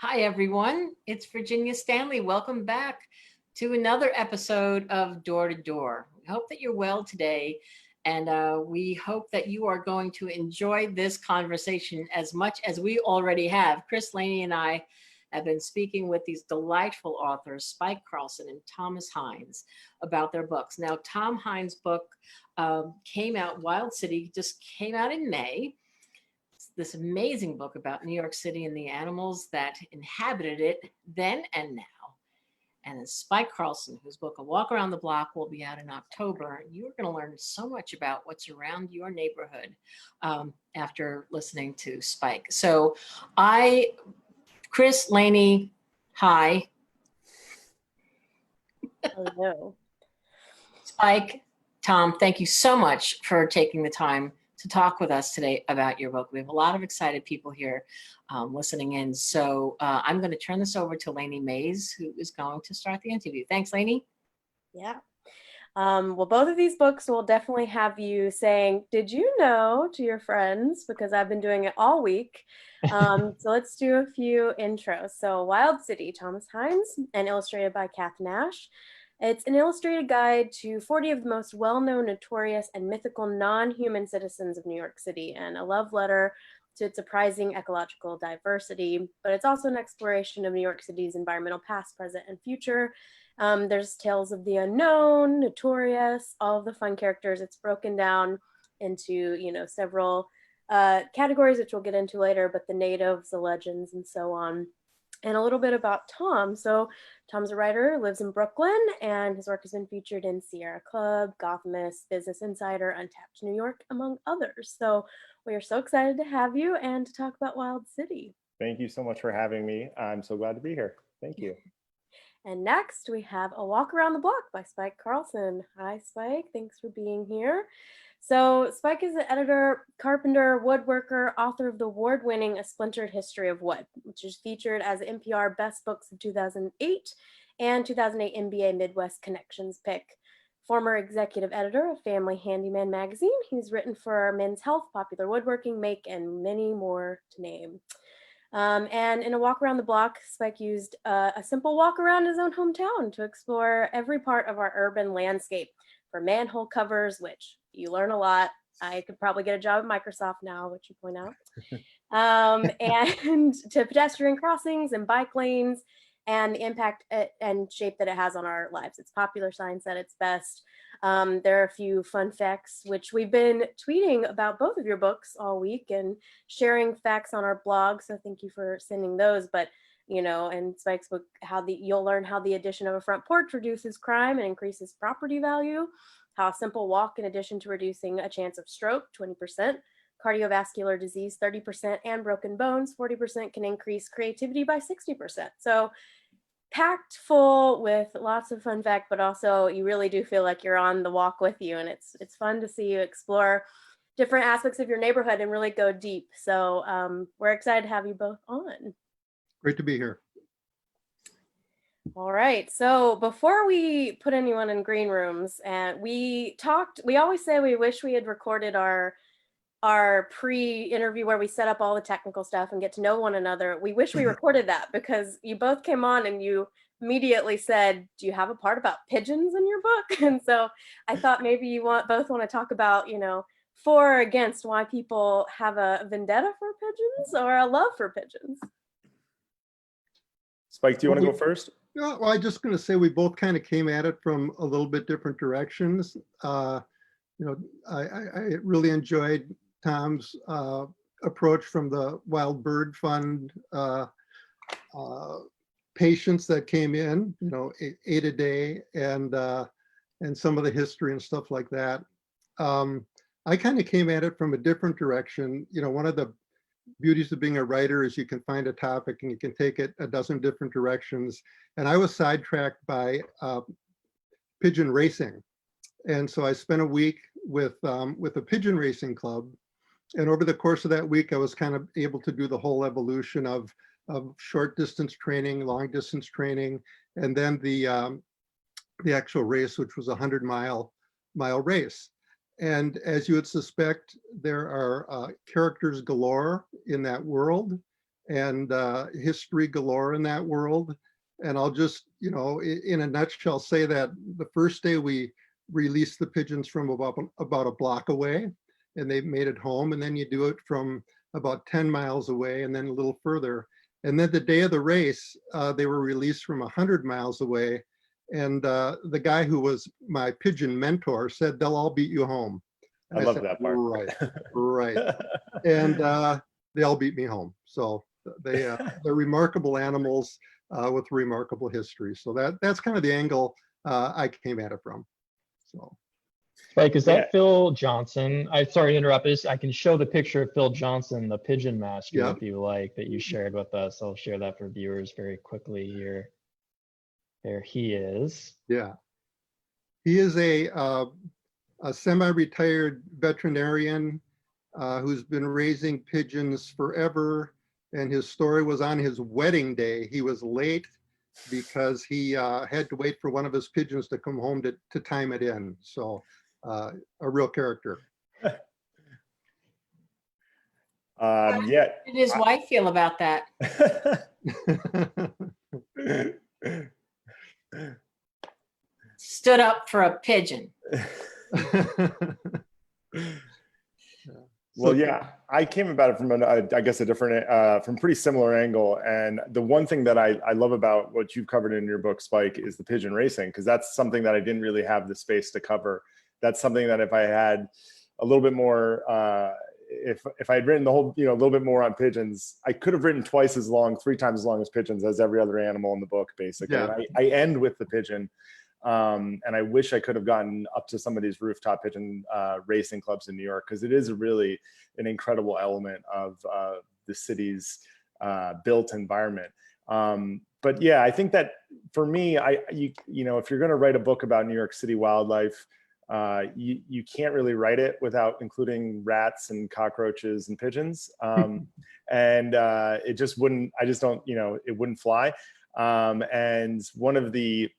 Hi, everyone. It's Virginia Stanley. Welcome back to another episode of Door to Door. We hope that you're well today, and we hope that you are going to enjoy this conversation as much as we already have. Chris Laney and I have been speaking with these delightful authors, Spike Carlsen and Thomas Hynes, about their books. Now, Tom Hynes' book came out, Wild City, just came out in May. This amazing book about New York City and the animals that inhabited it then and now. And then Spike Carlsen, whose book A Walk Around the Block will be out in October. You're going to learn so much about what's around your neighborhood after listening to Spike. So Chris Laney, hi. Hello. Spike, Tom, thank you so much for taking the time to talk with us today about your book. We have a lot of excited people here listening in. So I'm going to turn this over to Lainey Mays, who is going to start the interview. Thanks, Lainey. Yeah. Well, both of these books will definitely have you saying, did you know, to your friends, because I've been doing it all week. So let's do a few intros. So Wild City, Thomas Hynes, and illustrated by Kath Nash. It's an illustrated guide to 40 of the most well-known, notorious, and mythical non-human citizens of New York City, and a love letter to its surprising ecological diversity. But it's also an exploration of New York City's environmental past, present, and future. There's tales of the unknown, notorious, all of the fun characters. It's broken down into, several categories, which we'll get into later, but the natives, the legends, and so on. And a little bit about Tom. So Tom's a writer, lives in Brooklyn, and his work has been featured in Sierra Club, Gothamist, Business Insider, Untapped New York, among others. So we are so excited to have you and to talk about Wild City. Thank you so much for having me. I'm so glad to be here. Thank you. And next we have A Walk Around the Block by Spike Carlsen. Hi, Spike. Thanks for being here. So Spike is an editor, carpenter, woodworker, author of the award-winning A Splintered History of Wood, which is featured as NPR Best Books of 2008 and 2008 NBA Midwest Connections pick. Former executive editor of Family Handyman magazine, he's written for Men's Health, Popular Woodworking, Make, and many more to name. And in A Walk Around the Block, Spike used a simple walk around his own hometown to explore every part of our urban landscape, from manhole covers, which you learn a lot. I could probably get a job at Microsoft now, which you point out, and to pedestrian crossings and bike lanes, and the impact and shape that it has on our lives. It's popular science at its best. There are a few fun facts, which we've been tweeting about both of your books all week and sharing facts on our blog. So thank you for sending those. But, in Spike's book, you'll learn how the addition of a front porch reduces crime and increases property value, how a simple walk, in addition to reducing a chance of stroke, 20%, cardiovascular disease, 30%, and broken bones, 40%, can increase creativity by 60%. So packed full with lots of fun fact, but also you really do feel like you're on the walk with you, and it's fun to see you explore different aspects of your neighborhood and really go deep. So we're excited to have you both on. Great to be here. All right. So before we put anyone in green rooms, and we always say we wish we had recorded our pre-interview where we set up all the technical stuff and get to know one another. We wish we recorded that, because you both came on and you immediately said, do you have a part about pigeons in your book? And so I thought maybe you both want to talk about, for or against, why people have a vendetta for pigeons or a love for pigeons. Spike, do you want to go first? Yeah, well, I'm just going to say we both kind of came at it from a little bit different directions. I really enjoyed Tom's approach from the Wild Bird Fund patients that came in, 8 a day, and some of the history and stuff like that. I kind of came at it from a different direction. One of the beauties of being a writer is you can find a topic and you can take it a dozen different directions. And I was sidetracked by pigeon racing. And so I spent a week with a pigeon racing club. And over the course of that week, I was kind of able to do the whole evolution of short distance training, long distance training, and then the actual race, which was a 100-mile race. And as you would suspect, there are characters galore in that world. and history galore in that world. And I'll just, in a nutshell, say that the first day we released the pigeons from about a block away, and they made it home. And then you do it from about 10 miles away and then a little further. And then the day of the race, they were released from 100 miles away. And the guy who was my pigeon mentor said, they'll all beat you home. And I love said, that part. Right. And they all beat me home. So they're remarkable animals with remarkable history. So that's kind of the angle I came at it from. So. Like, is Yeah. that Phil Johnson? Sorry to interrupt. I can show the picture of Phil Johnson, the pigeon master, Yeah. if you like, that you shared with us. I'll share that for viewers very quickly here. There he is. Yeah. He is a semi-retired veterinarian who's been raising pigeons forever. And his story was on his wedding day. He was late because he had to wait for one of his pigeons to come home to time it in. So a real character. Yeah. How did his wife feel about that? Stood up for a pigeon. Well, yeah, I came about it from, I guess, a different, from pretty similar angle. And the one thing that I love about what you've covered in your book, Spike, is the pigeon racing, because that's something that I didn't really have the space to cover. That's something that if I had a little bit more, if I had written the whole, a little bit more on pigeons, I could have written twice as long, 3 times as long as pigeons as every other animal in the book, basically. Yeah. I end with the pigeon. And I wish I could have gotten up to some of these rooftop pigeon racing clubs in New York, because it is really an incredible element of the city's built environment. But yeah, I think that for me, if you're going to write a book about New York City wildlife, you can't really write it without including rats and cockroaches and pigeons. And it just wouldn't, it wouldn't fly. And one of the,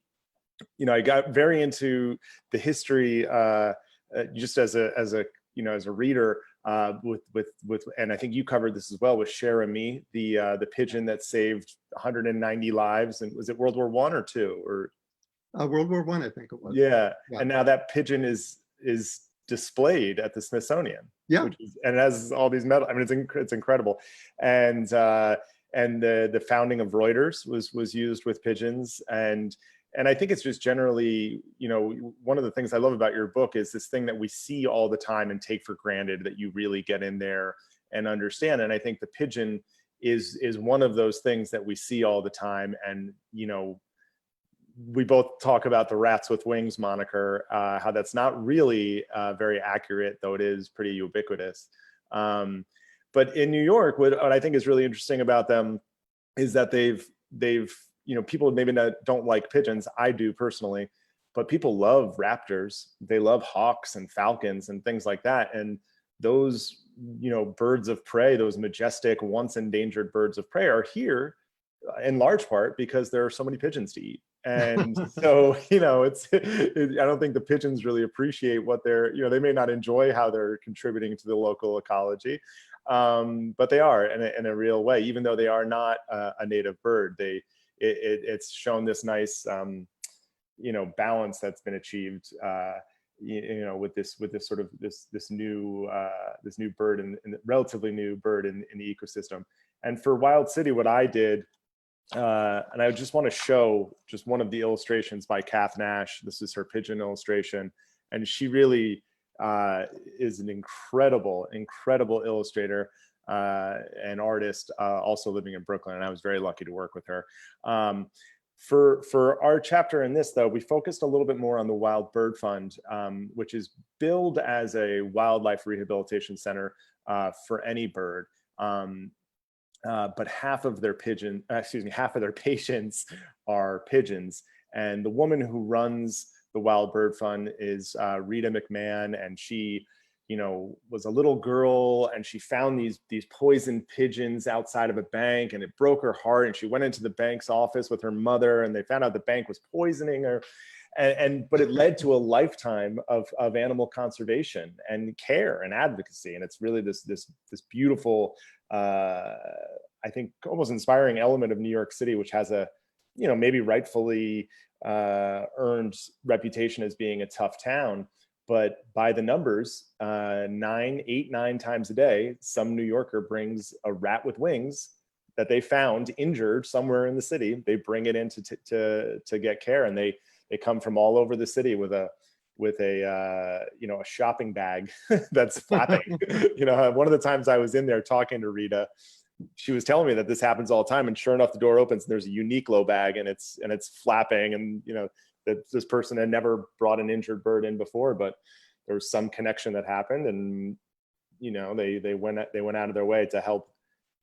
I got very into the history just as a reader with and I think you covered this as well with Cher and Me, the pigeon that saved 190 lives, and was it World War I or II or World War I think it was. Yeah. Yeah. And now that pigeon is displayed at the Smithsonian. Yeah. And it has all these medals. I mean, it's incredible. And the founding of Reuters was used with pigeons. And I think it's just generally, one of the things I love about your book is this thing that we see all the time and take for granted that you really get in there and understand. And I think the pigeon is one of those things that we see all the time. And, we both talk about the rats with wings moniker, how that's not really very accurate, though it is pretty ubiquitous. But in New York, what I think is really interesting about them is that they've people maybe don't like pigeons. I do personally, but people love raptors. They love hawks and falcons and things like that. And those, birds of prey, those majestic, once endangered birds of prey are here in large part because there are so many pigeons to eat. And so, I don't think the pigeons really appreciate what they may not enjoy how they're contributing to the local ecology, but they are in a real way, even though they are not a native bird. It's shown this nice, balance that's been achieved, with this sort of this new bird and relatively new bird in the ecosystem. And for Wild City, what I did, and I just want to show just one of the illustrations by Kath Nash. This is her pigeon illustration, and she really is an incredible illustrator and artist, also living in Brooklyn, and I was very lucky to work with her. For our chapter in this, though, we focused a little bit more on the Wild Bird Fund, which is billed as a wildlife rehabilitation center for any bird. But half of their patients are pigeons. And the woman who runs the Wild Bird Fund is Rita McMahon, and she, was a little girl, and she found these poisoned pigeons outside of a bank, and it broke her heart. And she went into the bank's office with her mother, and they found out the bank was poisoning her. But it led to a lifetime of animal conservation and care and advocacy. And it's really this beautiful I think, almost inspiring element of New York City, which has a, maybe rightfully earned reputation as being a tough town. But by the numbers, 9 times a day, some New Yorker brings a rat with wings that they found injured somewhere in the city. They bring it in to get care, and they come from all over the city with a a shopping bag that's flapping. One of the times I was in there talking to Rita, she was telling me that this happens all the time, and sure enough, the door opens and there's a Uniqlo bag, and it's flapping, and that this person had never brought an injured bird in before, but there was some connection that happened, and they went out of their way to help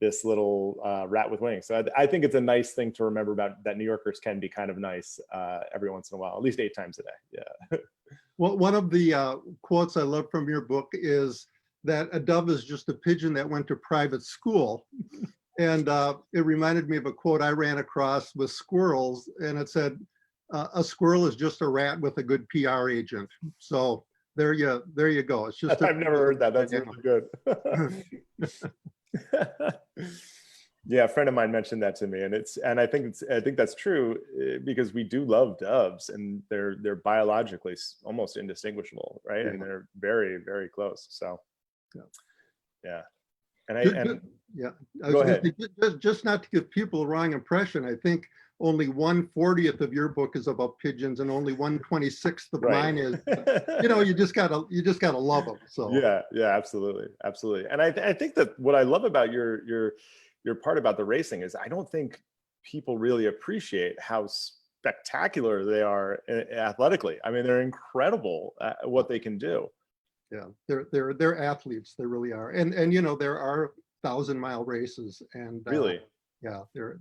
this little rat with wings. So I think it's a nice thing to remember about, that New Yorkers can be kind of nice every once in a while, at least 8 times a day. Yeah. Well, one of the quotes I love from your book is that a dove is just a pigeon that went to private school. And it reminded me of a quote I ran across with Squirrels, and it said, a squirrel is just a rat with a good PR agent. So there you go. It's just I've never heard that. That's really good. Yeah, a friend of mine mentioned that to me, and I think that's true, because we do love doves, and they're biologically almost indistinguishable, right? Yeah. And they're very, very close. So yeah. Yeah, Go ahead. Just not to give people a wrong impression, I think only 1/40th of your book is about pigeons, and only 1/26th of mine is. You just gotta love them. So yeah, absolutely. And I think that what I love about your part about the racing is, I don't think people really appreciate how spectacular they are athletically. I mean, they're incredible at what they can do. yeah, they're athletes. They really are. And there are 1,000-mile races, and Really? yeah, they're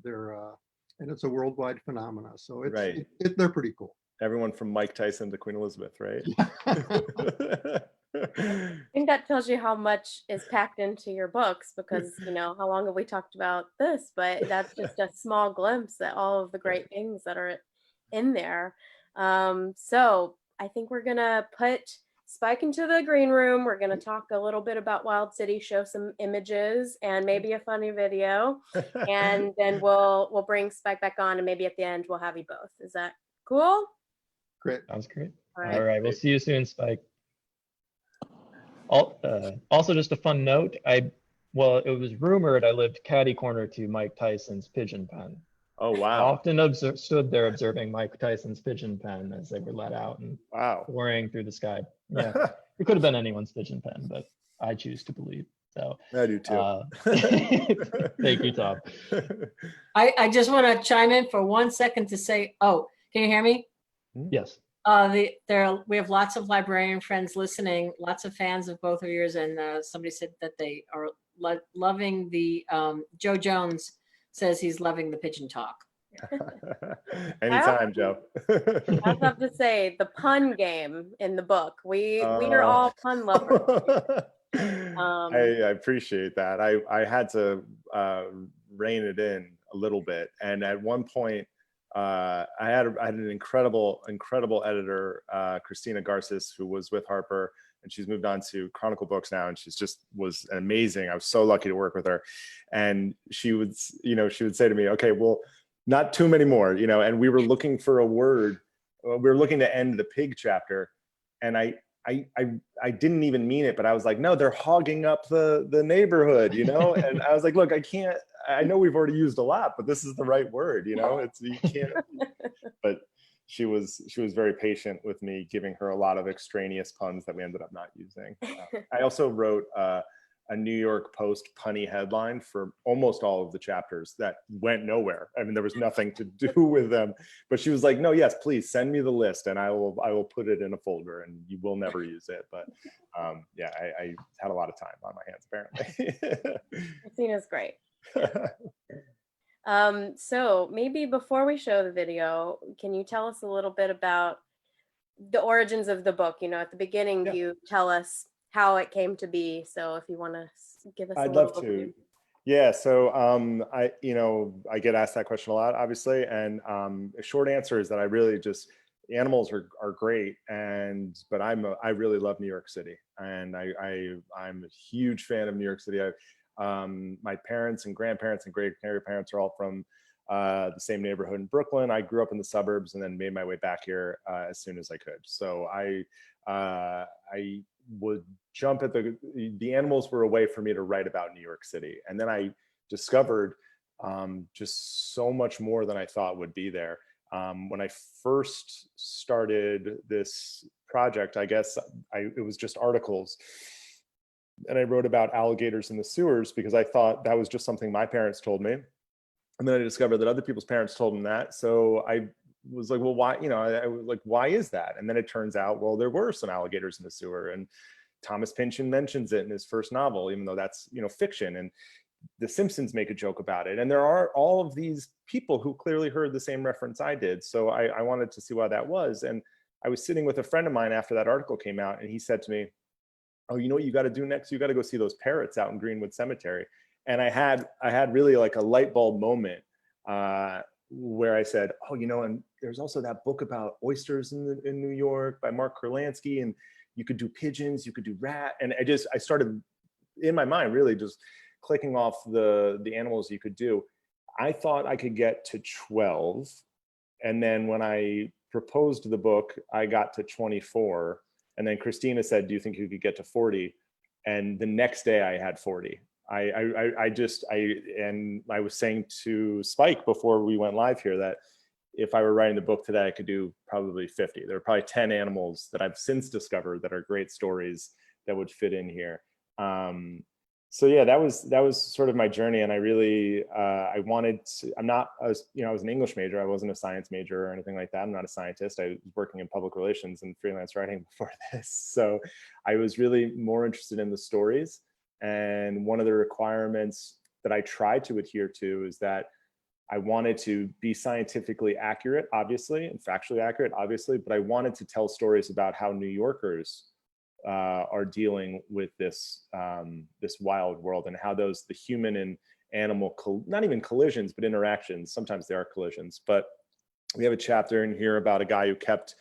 and it's a worldwide phenomena. So it's Right. they're pretty cool. Everyone from Mike Tyson to Queen Elizabeth, right? I think that tells you how much is packed into your books, because how long have we talked about this, but that's just a small glimpse at all of the great things that are in there. So I think we're gonna put Spike into the green room. We're gonna talk a little bit about Wild City, show some images and maybe a funny video, and then we'll bring Spike back on, and maybe at the end we'll have you both. Is that cool? Great. Sounds great. All All right, we'll see you soon, Spike. Also, just a fun note, it was rumored I lived catty corner to Mike Tyson's pigeon pen. Oh, I wow. often stood there observing Mike Tyson's pigeon pen as they were let out and Wow. soaring through the sky. Yeah, it could have been anyone's pigeon pen, but I choose to believe. So I do too. Thank you, Tom. I just want to chime in for 1 second to say, oh, can you hear me? Yes. We have lots of librarian friends listening, lots of fans of both of yours, and somebody said that they are loving the Joe Jones says he's loving the pigeon talk. Anytime, Joe. I have to say, the pun game in the book. We are all pun lovers. I appreciate that. I had to rein it in a little bit, and at one point, I had an incredible editor, Christina Garces, who was with Harper, and she's moved on to Chronicle Books now, and was amazing. I was so lucky to work with her, and she would say to me, okay, well, not too many more, and we were looking for a word. We were looking to end the pig chapter, and I didn't even mean it, but I was like, no, they're hogging up the neighborhood, and I was like, look, I know we've already used a lot, but this is the right word, you can't. But she was very patient with me, giving her a lot of extraneous puns that we ended up not using. I also wrote a New York Post punny headline for almost all of the chapters that went nowhere. I mean, there was nothing to do with them, but she was like, no, yes, please send me the list, and I will put it in a folder, and you will never use it. But yeah, I had a lot of time on my hands, apparently. Christina's great. So maybe before we show the video, can you tell us a little bit about the origins of the book? At the beginning, Yeah. you tell us how it came to be. So if you want to give us I'd a little love overview. to. Yeah, so I get asked that question a lot, obviously, and a short answer is that I really just, animals are great, but I really love New York City, and I'm a huge fan of New York City. My parents and grandparents and great grandparents are all from the same neighborhood in Brooklyn. I grew up in the suburbs and then made my way back here as soon as I could. So I would jump at the animals were a way for me to write about New York City. And then I discovered just so much more than I thought would be there. When I first started this project, I guess it was just articles. And I wrote about alligators in the sewers because I thought that was just something my parents told me. And then I discovered that other people's parents told them that. So I was like, well, why, I was like, why is that? And then it turns out, well, there were some alligators in the sewer, and Thomas Pynchon mentions it in his first novel, even though that's, fiction. And The Simpsons make a joke about it. And there are all of these people who clearly heard the same reference I did. So I wanted to see why that was. And I was sitting with a friend of mine after that article came out, and he said to me, oh, you know what you got to do next? You got to go see those parrots out in Greenwood Cemetery. And I had really like a light bulb moment where I said, oh, and there's also that book about oysters in New York by Mark Kurlansky, and you could do pigeons, you could do rat. And I started in my mind really just clicking off the animals you could do. I thought I could get to 12. And then when I proposed the book, I got to 24. And then Christina said, do you think you could get to 40? And the next day I had 40. I was saying to Spike before we went live here that if I were writing the book today, I could do probably 50. There are probably 10 animals that I've since discovered that are great stories that would fit in here. So yeah, that was sort of my journey. And I really, I was an English major. I wasn't a science major or anything like that. I'm not a scientist. I was working in public relations and freelance writing before this. So I was really more interested in the stories. And one of the requirements that I tried to adhere to is that I wanted to be scientifically accurate, obviously, and factually accurate, obviously, but I wanted to tell stories about how New Yorkers are dealing with this wild world, and how the human and animal, not even collisions, but interactions. Sometimes they are collisions. But we have a chapter in here about a guy who kept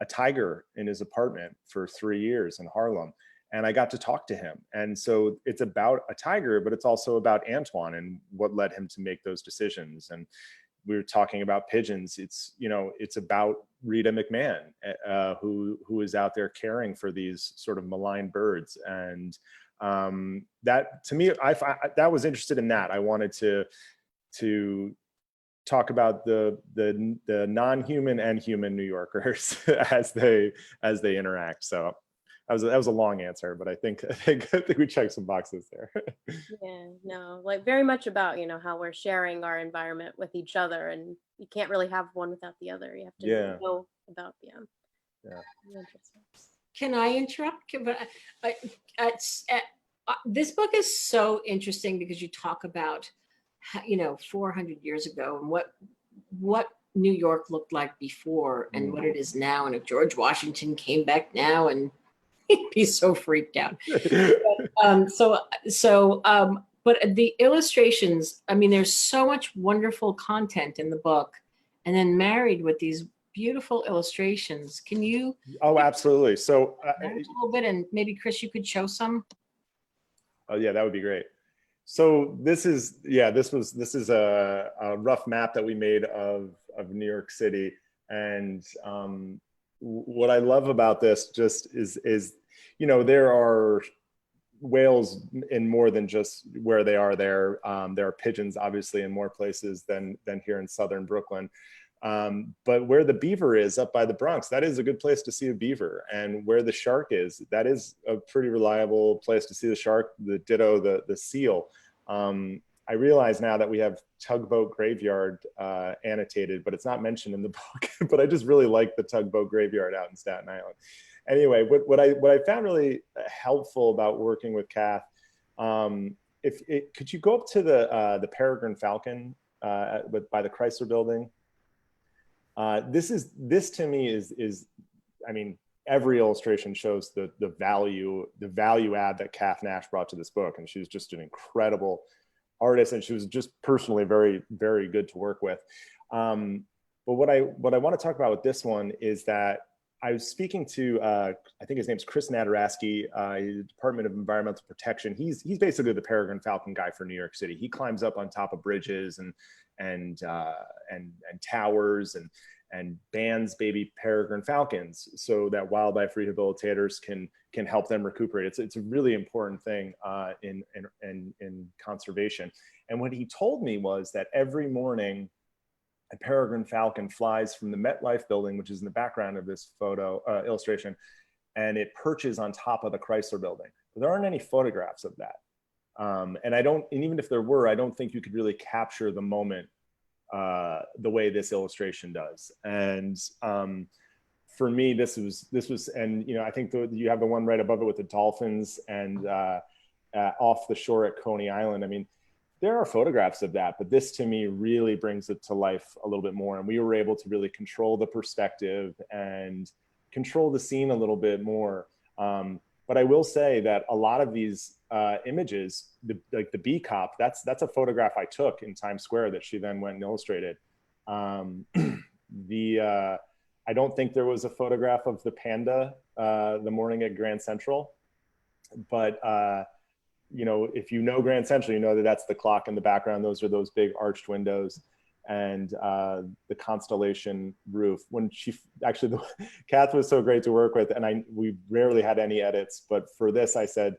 a tiger in his apartment for 3 years in Harlem. And I got to talk to him. And so it's about a tiger, but it's also about Antoine and what led him to make those decisions. And we were talking about pigeons. It's about Rita McMahon, who is out there caring for these sort of maligned birds. And that, to me, that was interested in that. I wanted to talk about the non-human and human New Yorkers as they interact. So that was a long answer, but I think we checked some boxes there. Yeah, no, like very much about, how we're sharing our environment with each other, and you can't really have one without the other. You have to know about, Interesting. Can I interrupt? This book is so interesting because you talk about, 400 years ago and what New York looked like before and what it is now. And if George Washington came back now, and he'd be so freaked out. But the illustrations, there's so much wonderful content in the book, and then married with these beautiful illustrations. Can you? Oh, absolutely. So a little bit, and maybe Chris, you could show some. Oh yeah, that would be great. So this is a rough map that we made of New York City. And what I love about this just is there are whales in more than just where they are there. There are pigeons, obviously, in more places than here in southern Brooklyn. But where the beaver is up by the Bronx, that is a good place to see a beaver. And where the shark is, that is a pretty reliable place to see the shark, the ditto, the seal. I realize now that we have Tugboat Graveyard annotated, but it's not mentioned in the book. But I just really like the Tugboat Graveyard out in Staten Island. Anyway, what I found really helpful about working with Kath, could you go up to the Peregrine Falcon by the Chrysler Building? This to me is every illustration shows the value add that Kath Nash brought to this book, and she's just an incredible artist, and she was just personally very, very good to work with. But what I want to talk about with this one is that I was speaking to, I think his name's Chris Nadaraski, Department of Environmental Protection. He's basically the peregrine falcon guy for New York City. He climbs up on top of bridges and towers and bans baby peregrine falcons so that wildlife rehabilitators can help them recuperate. It's a really important thing in conservation. And what he told me was that every morning, a peregrine falcon flies from the MetLife building, which is in the background of this photo illustration, and it perches on top of the Chrysler building. But there aren't any photographs of that. And even if there were, I don't think you could really capture the moment the way this illustration does. And for me, this was, and I think you have the one right above it with the dolphins and off the shore at Coney Island. I mean, there are photographs of that, but this to me really brings it to life a little bit more. And we were able to really control the perspective and control the scene a little bit more. But I will say that a lot of these images, like the bee cop, that's a photograph I took in Times Square that she then went and illustrated. I don't think there was a photograph of the panda the morning at Grand Central, but if you know Grand Central, you know that that's the clock in the background. Those are those big arched windows and the Constellation roof. When Kath was so great to work with, and we rarely had any edits, but for this I said,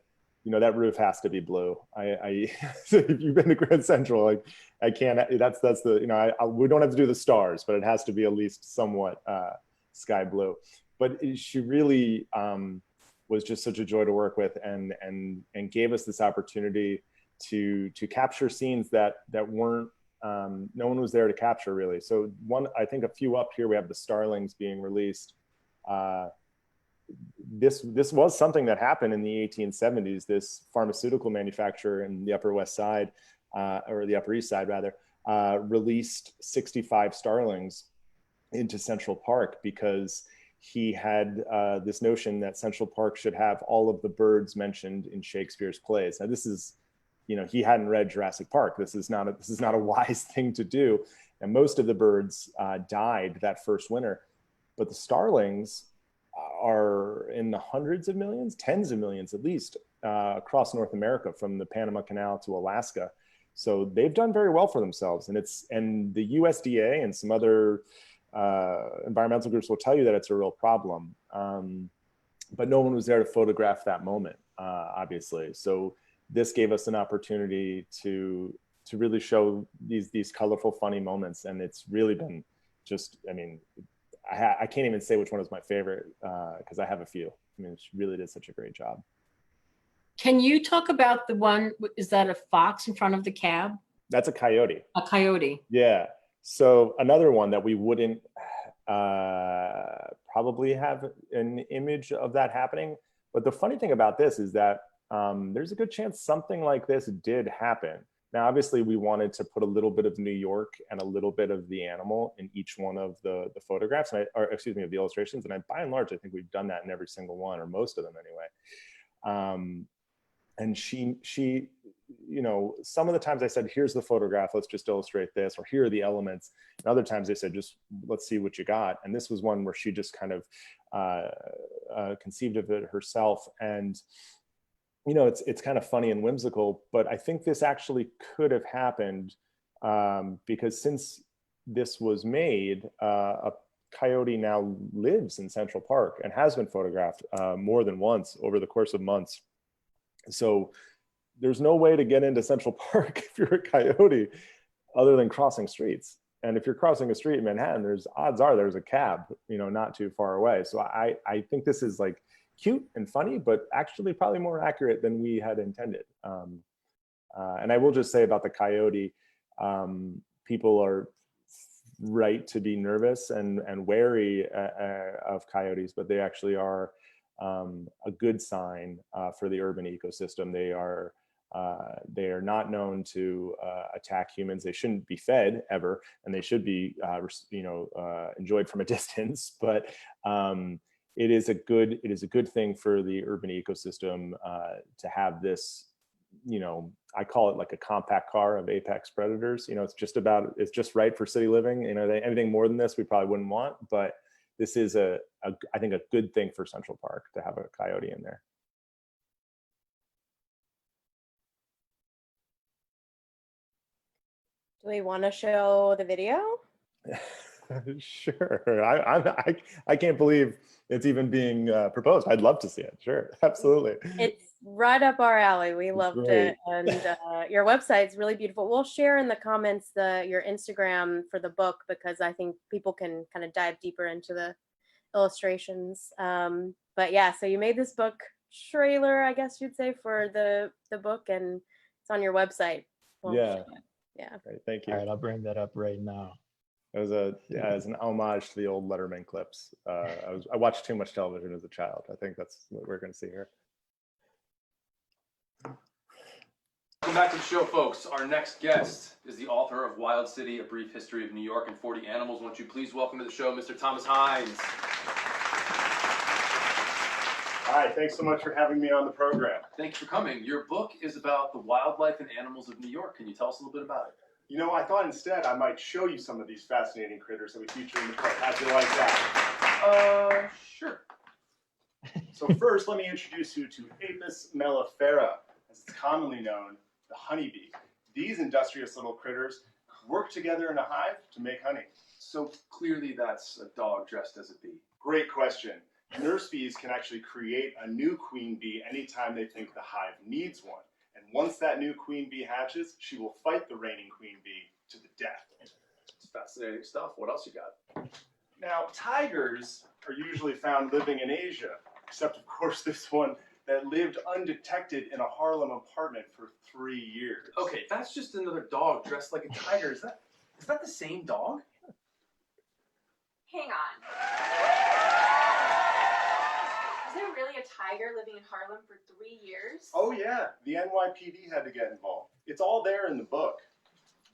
that roof has to be blue. If you've been to Grand Central, like I can't, that's we don't have to do the stars, but it has to be at least somewhat sky blue. But she really, was just such a joy to work with and gave us this opportunity to capture scenes that weren't, no one was there to capture really. So I think a few up here, we have the starlings being released. This was something that happened in the 1870s. This pharmaceutical manufacturer in the Upper West Side, or the Upper East Side rather, released 65 starlings into Central Park because he had this notion that Central Park should have all of the birds mentioned in Shakespeare's plays. Now this is, he hadn't read Jurassic Park. This is not a wise thing to do. And most of the birds died that first winter, but the starlings are in the hundreds of millions, tens of millions at least, across North America from the Panama Canal to Alaska. So they've done very well for themselves. And the USDA and some other environmental groups will tell you that it's a real problem, but no one was there to photograph that moment, obviously. So this gave us an opportunity to really show these colorful, funny moments, and it's really been just, I mean, I can't even say which one is my favorite because I have a few. I mean, she really did such a great job. Can you talk about the one? Is that a fox in front of the cab? That's a coyote. A coyote. Yeah. So another one that we wouldn't probably have an image of that happening. But the funny thing about this is that there's a good chance something like this did happen. Now, obviously, we wanted to put a little bit of New York and a little bit of the animal in each one of the photographs, of the illustrations. And by and large, I think we've done that in every single one, or most of them anyway. And she, some of the times I said, here's the photograph, let's just illustrate this, or here are the elements. And other times they said, just let's see what you got. And this was one where she just kind of conceived of it herself. And, it's kind of funny and whimsical, but I think this actually could have happened because since this was made, a coyote now lives in Central Park and has been photographed more than once over the course of months. So there's no way to get into Central Park if you're a coyote other than crossing streets. And if you're crossing a street in Manhattan, odds are there's a cab, not too far away. So I think this is like cute and funny, but actually probably more accurate than we had intended. And I will just say about the coyote, people are right to be nervous and wary of coyotes, but they actually are a good sign for the urban ecosystem. They are not known to attack humans. They shouldn't be fed ever, and they should be enjoyed from a distance. But it is a good thing for the urban ecosystem to have this. I call it like a compact car of apex predators. It's just right for city living. Anything more than this, we probably wouldn't want, but this is I think a good thing for Central Park to have a coyote in there. Do we want to show the video? Sure. I can't believe it's even being proposed. I'd love to see it. Sure, absolutely. It's right up our alley. We loved Great. it, and your website's really beautiful. We'll share in the comments your Instagram for the book, because I think people can kind of dive deeper into the illustrations. But yeah, so you made this book trailer, I guess you'd say, for the book, and it's on your website. Yeah. Yeah. Great, thank you. All right, I'll bring that up right now. It was as an homage to the old Letterman clips. I watched too much television as a child. I think that's what we're going to see here. Welcome back to the show, folks. Our next guest is the author of Wild City: A Brief History of New York and 40 Animals. Won't you please welcome to the show, Mr. Thomas Hynes. Hi, thanks so much for having me on the program. Thank you for coming. Your book is about the wildlife and animals of New York. Can you tell us a little bit about it? You know, I thought instead I might show you some of these fascinating critters that we feature in the book. How'd you like that? Sure. So first, let me introduce you to Apis mellifera, as it's commonly known, the honeybee. These industrious little critters work together in a hive to make honey. So clearly that's a dog dressed as a bee. Great question. Nurse bees can actually create a new queen bee anytime they think the hive needs one. And once that new queen bee hatches, she will fight the reigning queen bee to the death. It's fascinating stuff. What else you got? Now, tigers are usually found living in Asia, except of course this one that lived undetected in a Harlem apartment for 3 years. Okay, that's just another dog dressed like a tiger. Is that the same dog? Hang on. Is there really a tiger living in Harlem for 3 years? Oh yeah, the NYPD had to get involved. It's all there in the book.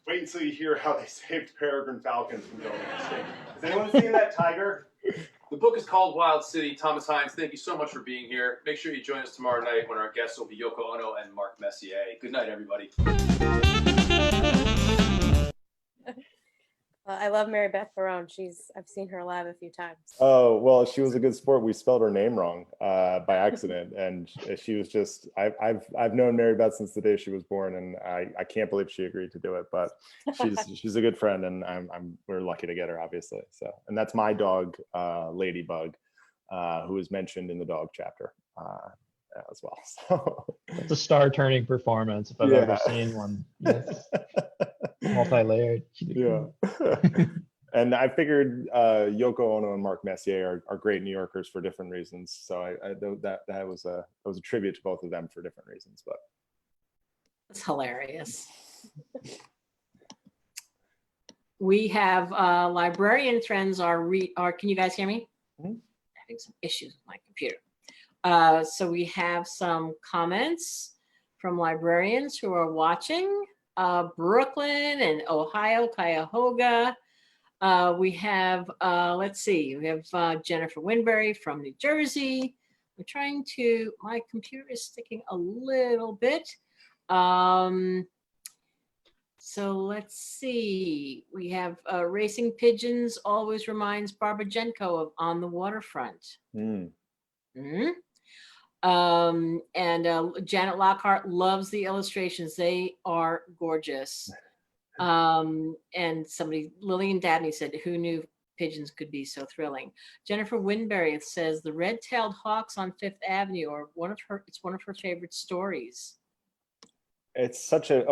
Wait until you hear how they saved peregrine falcons from going extinct. Has anyone seen that tiger? The book is called Wild City. Thomas Hynes, thank you so much for being here. Make sure you join us tomorrow night when our guests will be Yoko Ono and Mark Messier. Good night, everybody. I love Mary Beth Barone. I've seen her live a few times. Oh, well, she was a good sport. We spelled her name wrong by accident. And she was just, I've known Mary Beth since the day she was born, and I can't believe she agreed to do it, but she's a good friend, and we're lucky to get her, obviously. So, and that's my dog, Ladybug, who is mentioned in the dog chapter as well. So It's a star-turning performance if I've ever seen one. Yes. Multi-layered. Yeah. And I figured Yoko Ono and Mark Messier are great New Yorkers for different reasons. So that was a tribute to both of them for different reasons. But It's hilarious. We have librarian friends are can you guys hear me? Mhm. Having some issues with my computer. So we have some comments from librarians who are watching. Brooklyn and Ohio, Cuyahoga. We have, let's see, we have Jennifer Winbury from New Jersey. We're trying to, my computer is sticking a little bit. So let's see, we have Racing Pigeons always reminds Barbara Jenko of On the Waterfront. Mm-hmm. And Janet Lockhart loves the illustrations. They are gorgeous. And Lillian Dabney said, who knew pigeons could be so thrilling? Jennifer Winbury says the red-tailed hawks on Fifth Avenue are it's one of her favorite stories. it's such an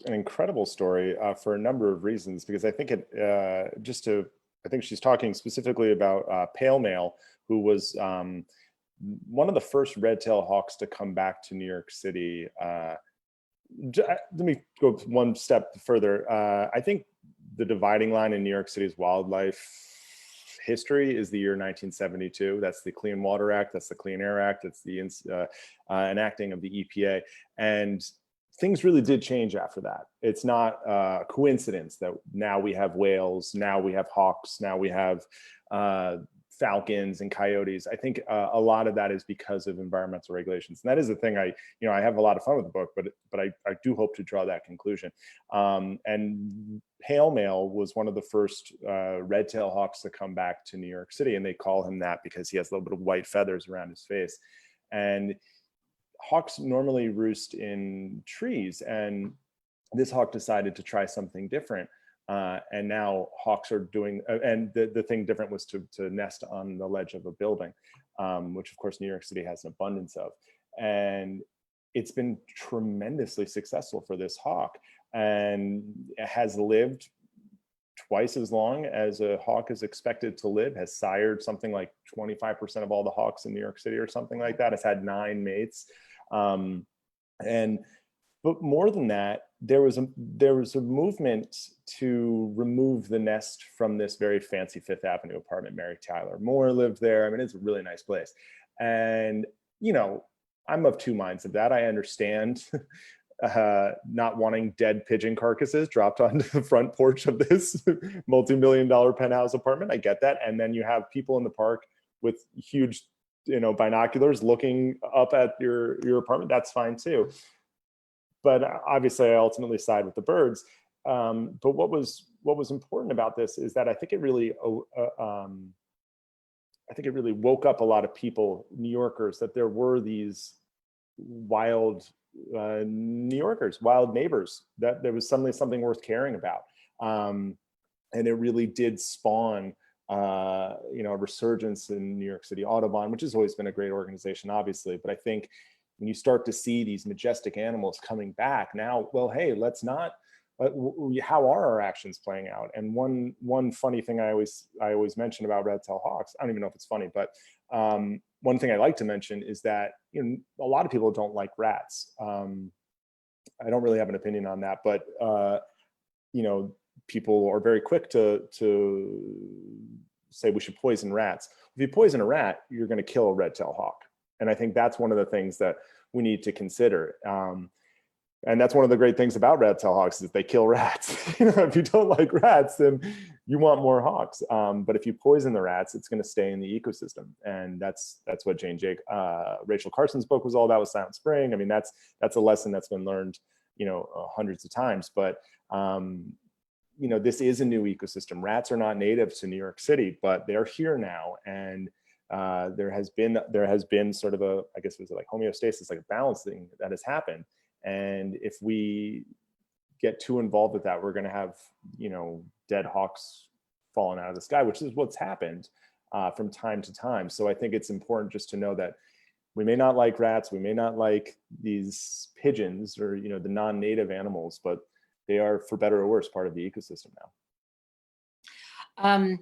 incredible story for a number of reasons, because I think I think she's talking specifically about Pale Mail, who was one of the first red-tailed hawks to come back to New York City. Let me go one step further. I think the dividing line in New York City's wildlife history is the year 1972. That's the Clean Water Act, that's the Clean Air Act, it's the enacting of the EPA. And things really did change after that. It's not a coincidence that now we have whales, now we have hawks, now we have falcons and coyotes. I think a lot of that is because of environmental regulations. And that is the thing I have a lot of fun with the book, but I do hope to draw that conclusion. And pale male was one of the first red-tailed hawks to come back to New York City. And they call him that because he has a little bit of white feathers around his face. And hawks normally roost in trees. And this hawk decided to try something different. And now hawks are doing, and the thing different was to nest on the ledge of a building, which of course New York City has an abundance of. And it's been tremendously successful for this hawk, and it has lived twice as long as a hawk is expected to live, has sired something like 25% of all the hawks in New York City or something like that. It's had 9 mates. But more than that, there was a movement to remove the nest from this very fancy Fifth Avenue apartment. Mary Tyler Moore lived there. I mean, it's a really nice place. And, I'm of two minds of that. I understand not wanting dead pigeon carcasses dropped onto the front porch of this multi-million-dollar penthouse apartment. I get that. And then you have people in the park with huge, binoculars looking up at your apartment. That's fine too. But obviously, I ultimately side with the birds. But what was important about this is that I think it really woke up a lot of people, New Yorkers, that there were these wild New Yorkers, wild neighbors, that there was suddenly something worth caring about, and it really did spawn a resurgence in New York City Audubon, which has always been a great organization, obviously. But I think when you start to see these majestic animals coming back now, well, hey, let's not. How are our actions playing out? And one funny thing I always mention about red-tailed hawks, I don't even know if it's funny, but one thing I like to mention is that a lot of people don't like rats. I don't really have an opinion on that, but people are very quick to say we should poison rats. If you poison a rat, you're going to kill a red-tailed hawk. And I think that's one of the things that we need to consider. And that's one of the great things about red-tailed hawks is they kill rats. If you don't like rats, then you want more hawks. But if you poison the rats, it's going to stay in the ecosystem. And that's what Rachel Carson's book was all about with Silent Spring. I mean, that's a lesson that's been learned, hundreds of times. But this is a new ecosystem. Rats are not native to New York City, but they're here now. And there has been sort of a, I guess it was like homeostasis, like a balancing that has happened. And if we get too involved with that, we're going to have, dead hawks falling out of the sky, which is what's happened from time to time. So I think it's important just to know that we may not like rats, we may not like these pigeons or, the non-native animals, but they are, for better or worse, part of the ecosystem now.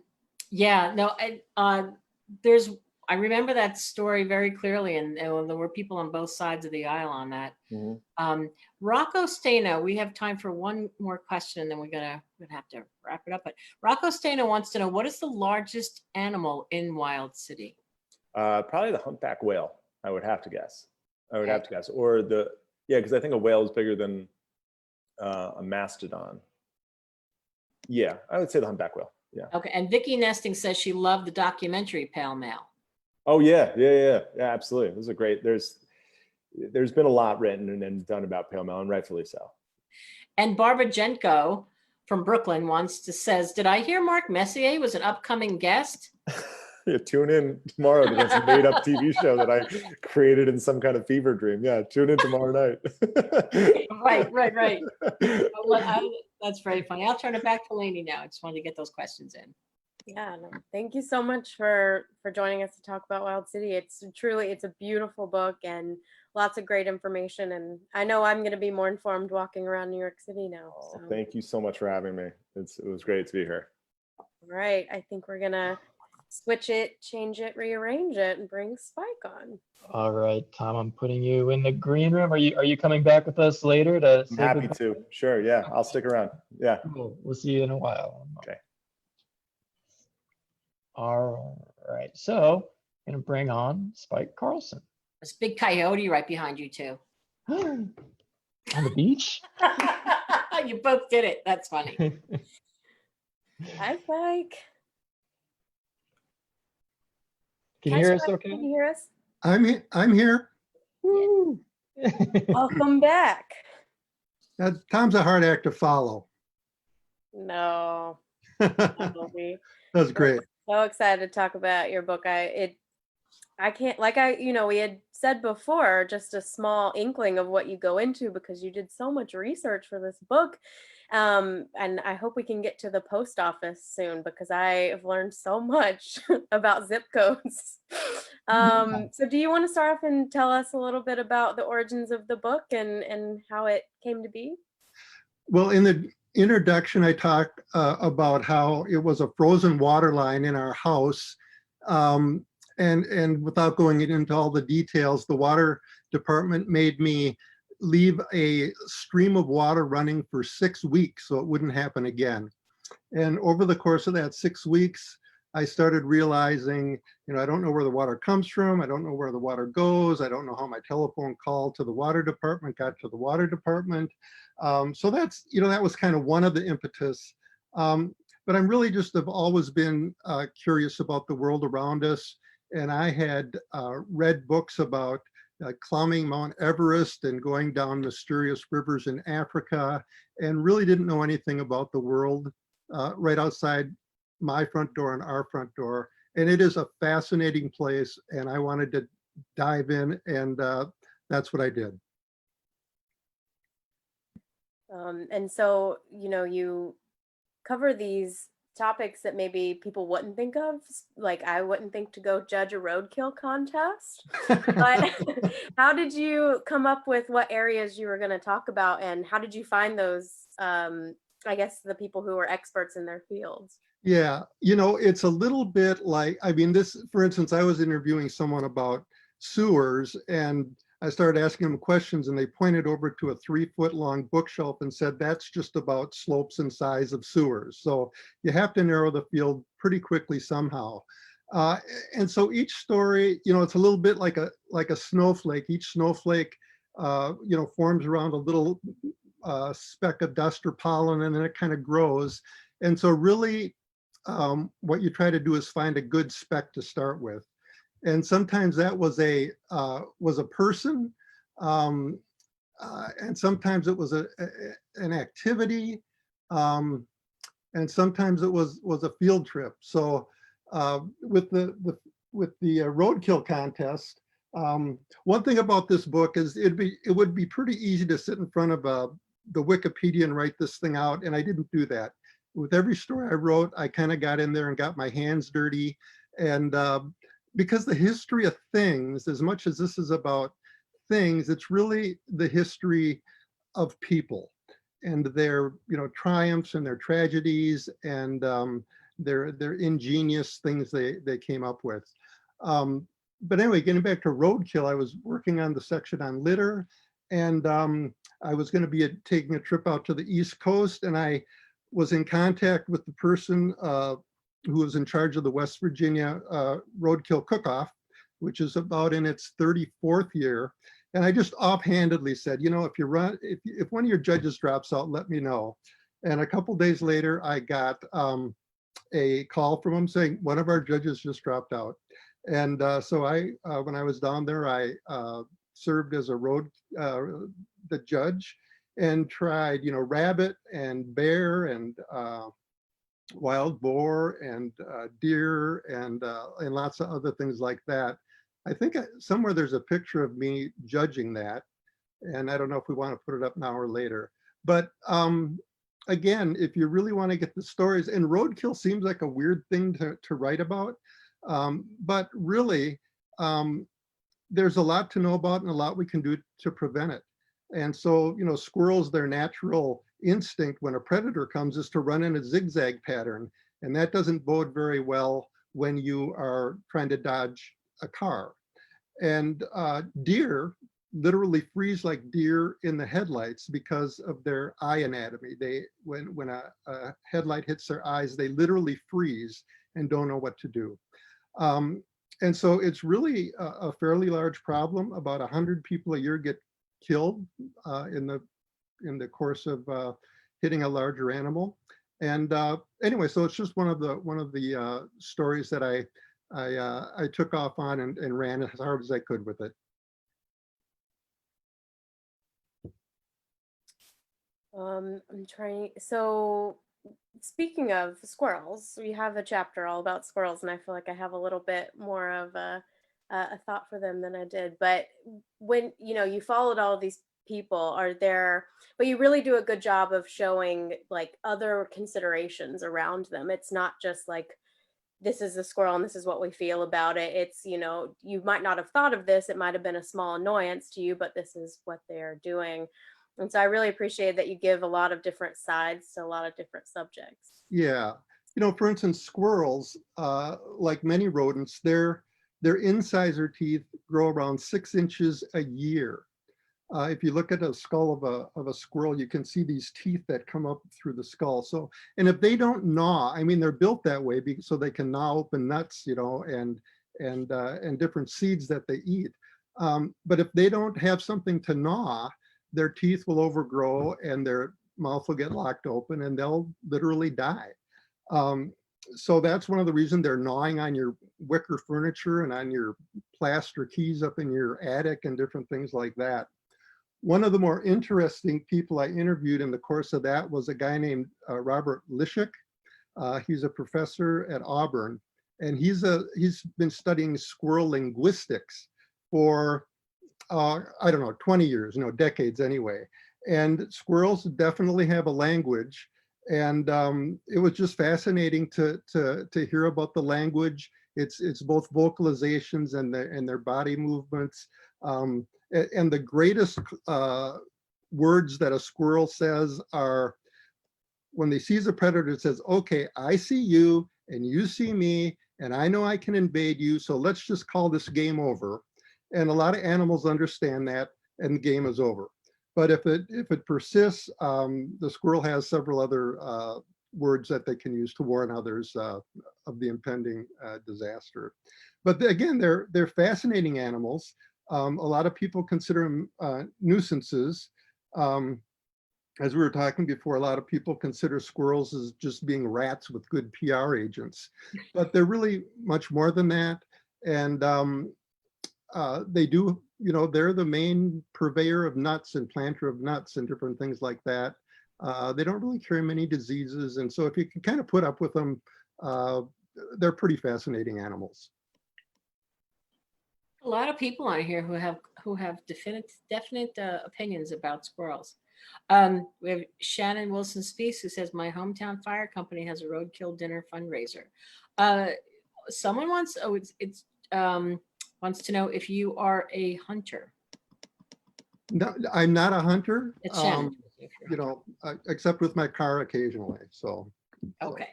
I remember that story very clearly, and there were people on both sides of the aisle on that. Mm-hmm. Rocco Stano, we have time for one more question, and then we're gonna have to wrap it up. But Rocco Stano wants to know, what is the largest animal in Wild City? Probably the humpback whale, I would have to guess. Or because I think a whale is bigger than a mastodon. Yeah, I would say the humpback whale. Yeah. Okay, and Vicky Nesting says she loved the documentary Pale Male. Oh yeah, absolutely. It was a great. There's been a lot written and done about pale male, and rightfully so. And Barbara Jenko from Brooklyn says, did I hear Mark Messier was an upcoming guest? Yeah, tune in tomorrow to this made-up TV show that I created in some kind of fever dream. Yeah, tune in tomorrow night. Right. That's very funny. I'll turn it back to Lainey now. I just wanted to get those questions in. Yeah, no, thank you so much for joining us to talk about Wild City. It's a beautiful book and lots of great information. And I know I'm going to be more informed walking around New York City now. So. Thank you so much for having me. It was great to be here. All right. I think we're going to switch it, change it, rearrange it, and bring Spike on. All right, Tom, I'm putting you in the green room. Are you coming back with us later to I'm happy to. Sure, yeah. I'll stick around. Yeah. Cool. We'll see you in a while. Okay. All right, so I'm gonna bring on Spike Carlsen. This big coyote right behind you too. On the beach? You both did it. That's funny. Hi, Spike. Can you hear us okay? Can you hear us? I'm here. Woo. Welcome back. Tom's a hard act to follow. No, That's Bobby. great. So excited to talk about your book. I can't, like we had said before, just a small inkling of what you go into because you did so much research for this book. And I hope we can get to the post office soon because I have learned so much about zip codes. So do you want to start off and tell us a little bit about the origins of the book and how it came to be? Well, in the introduction, I talk about how it was a frozen water line in our house. And without going into all the details, the water department made me leave a stream of water running for 6 weeks so it wouldn't happen again. And over the course of that 6 weeks, I started realizing, I don't know where the water comes from. I don't know where the water goes. I don't know how my telephone call to the water department got to the water department. So that's, that was kind of one of the impetus. But I'm really just have always been curious about the world around us. And I had read books about climbing Mount Everest and going down mysterious rivers in Africa, and really didn't know anything about the world right outside my front door and our front door. And it is a fascinating place, and I wanted to dive in, and that's what I did. And so, you cover these topics that maybe people wouldn't think of, like I wouldn't think to go judge a roadkill contest. But how did you come up with what areas you were going to talk about, and how did you find those, I guess, the people who are experts in their fields? Yeah, it's a little bit like, this, for instance, I was interviewing someone about sewers, and I started asking them questions, and they pointed over to a 3-foot-long bookshelf and said, that's just about slopes and size of sewers. So you have to narrow the field pretty quickly somehow. And so each story, it's a little bit like a snowflake. Each snowflake, forms around a little speck of dust or pollen, and then it kind of grows. And so really, what you try to do is find a good speck to start with. And sometimes that was a person, and sometimes it was an activity, and sometimes it was a field trip. So with the roadkill contest, one thing about this book is it would be pretty easy to sit in front of the Wikipedia and write this thing out, and I didn't do that. With every story I wrote, I kind of got in there and got my hands dirty, and because the history of things, as much as this is about things, it's really the history of people and their triumphs and their tragedies and their ingenious things they came up with. But anyway, getting back to roadkill, I was working on the section on litter, and I was going to be taking a trip out to the East Coast, and I was in contact with the person who was in charge of the West Virginia Roadkill Cook-Off, which is about in its 34th year. And I just offhandedly said, if one of your judges drops out, let me know. And a couple days later, I got a call from him saying one of our judges just dropped out. And so when I was down there, I served as the judge, and tried, rabbit and bear and wild boar and deer and lots of other things like that. I think somewhere there's a picture of me judging that, and I don't know if we want to put it up now or later. But again, if you really want to get the stories, and roadkill seems like a weird thing to write about, but really there's a lot to know about and a lot we can do to prevent it. And so, squirrels, their natural instinct when a predator comes is to run in a zigzag pattern. And that doesn't bode very well when you are trying to dodge a car. And deer literally freeze like deer in the headlights because of their eye anatomy. When a headlight hits their eyes, they literally freeze and don't know what to do. And so it's really a fairly large problem. About 100 people a year get killed in the course of hitting a larger animal. And anyway, so it's just one of the stories that I I took off on and ran as hard as I could with it. I'm trying. So, speaking of squirrels, we have a chapter all about squirrels, and I feel like I have a little bit more of a thought for them than I did. But when you followed all of these people, are there? But you really do a good job of showing like other considerations around them. It's not just like this is the squirrel and this is what we feel about it. It's you might not have thought of this. It might have been a small annoyance to you, but this is what they're doing. And so I really appreciate that you give a lot of different sides to a lot of different subjects. Yeah. For instance, squirrels, like many rodents, their incisor teeth grow around 6 inches a year. If you look at a skull of a squirrel, you can see these teeth that come up through the skull. So, and if they don't gnaw, I mean, they're built that way so they can gnaw open nuts, and different seeds that they eat. But if they don't have something to gnaw, their teeth will overgrow and their mouth will get locked open and they'll literally die. So that's one of the reasons they're gnawing on your wicker furniture and on your plaster keys up in your attic and different things like that. One of the more interesting people I interviewed in the course of that was a guy named Robert Lishik. He's a professor at Auburn, and he's been studying squirrel linguistics for I don't know, 20 years, decades anyway. And squirrels definitely have a language. And it was just fascinating to hear about the language. It's both vocalizations and their body movements. And the greatest words that a squirrel says are when they sees a predator, it says, okay, I see you and you see me, and I know I can invade you. So let's just call this game over. And a lot of animals understand that, and the game is over. But if it persists, the squirrel has several other words that they can use to warn others of the impending disaster. But again, they're fascinating animals. A lot of people consider them nuisances. As we were talking before, a lot of people consider squirrels as just being rats with good PR agents, but they're really much more than that. And they do, they're the main purveyor of nuts and planter of nuts and different things like that. They don't really carry many diseases. And so if you can kind of put up with them, they're pretty fascinating animals. A lot of people on here who have definite opinions about squirrels. We have Shannon Wilson Speaks, who says, my hometown fire company has a roadkill dinner fundraiser. Someone wants to know if you are a hunter. No, I'm not a hunter. It's Shannon. Except with my car occasionally. So okay.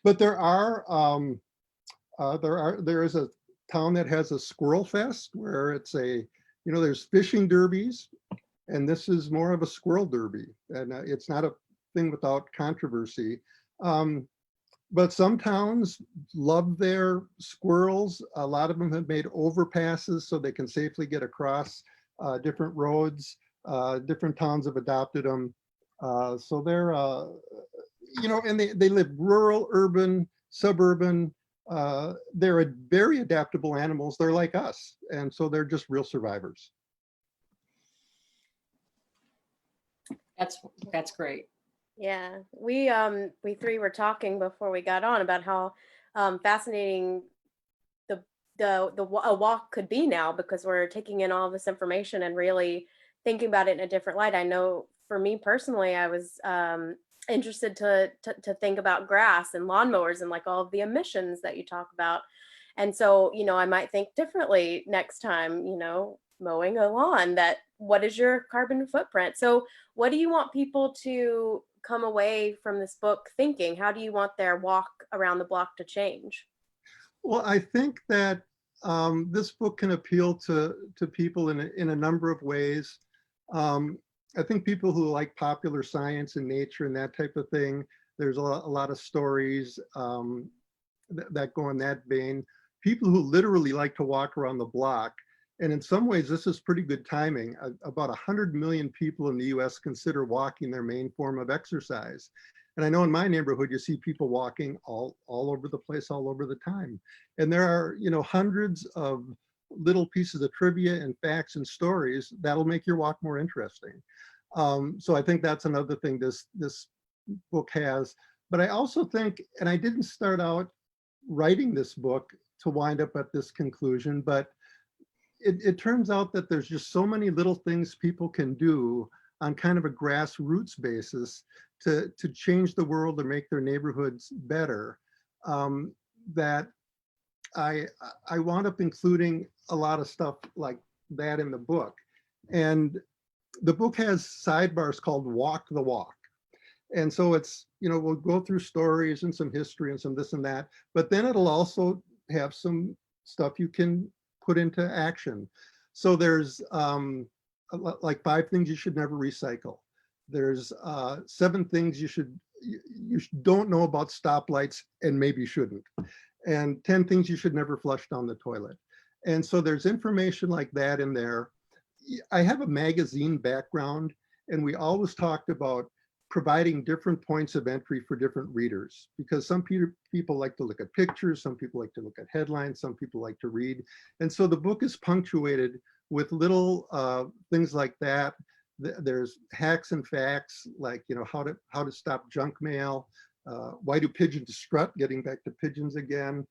But there is a town that has a squirrel fest where it's there's fishing derbies, and this is more of a squirrel derby, and it's not a thing without controversy. But some towns love their squirrels. A lot of them have made overpasses so they can safely get across different roads. Different towns have adopted them. So they're, and they live rural, urban, suburban. They're very adaptable animals. They're like us. And so they're just real survivors. That's great. Yeah, we three were talking before we got on about how fascinating a walk could be now, because we're taking in all this information and really thinking about it in a different light. I know for me personally, I was interested to think about grass and lawnmowers and like all of the emissions that you talk about. And so, I might think differently next time, mowing a lawn, that what is your carbon footprint? So what do you want people to come away from this book thinking? How do you want their walk around the block to change? Well, I think that this book can appeal to people in a number of ways. I think people who like popular science and nature and that type of thing, there's a lot of stories that go in that vein. People who literally like to walk around the block. And in some ways, this is pretty good timing. About 100 million people in the US consider walking their main form of exercise. And I know in my neighborhood, you see people walking all over the place, all over the time. And there are, hundreds of little pieces of trivia and facts and stories that'll make your walk more interesting. So I think that's another thing this book has. But I also think, and I didn't start out writing this book to wind up at this conclusion, but it turns out that there's just so many little things people can do on kind of a grassroots basis to change the world or make their neighborhoods better, that I wound up including a lot of stuff like that in the book. And the book has sidebars called Walk the Walk. And so it's, we'll go through stories and some history and some this and that, but then it'll also have some stuff you can put into action. So there's like 5 things you should never recycle. There's 7 things you don't know about stoplights and maybe shouldn't. And 10 things you should never flush down the toilet. And so there's information like that in there. I have a magazine background, and we always talked about providing different points of entry for different readers, because some people like to look at pictures, some people like to look at headlines, some people like to read. And so the book is punctuated with little things like that. There's hacks and facts, like, how to stop junk mail, why do pigeons strut, getting back to pigeons again,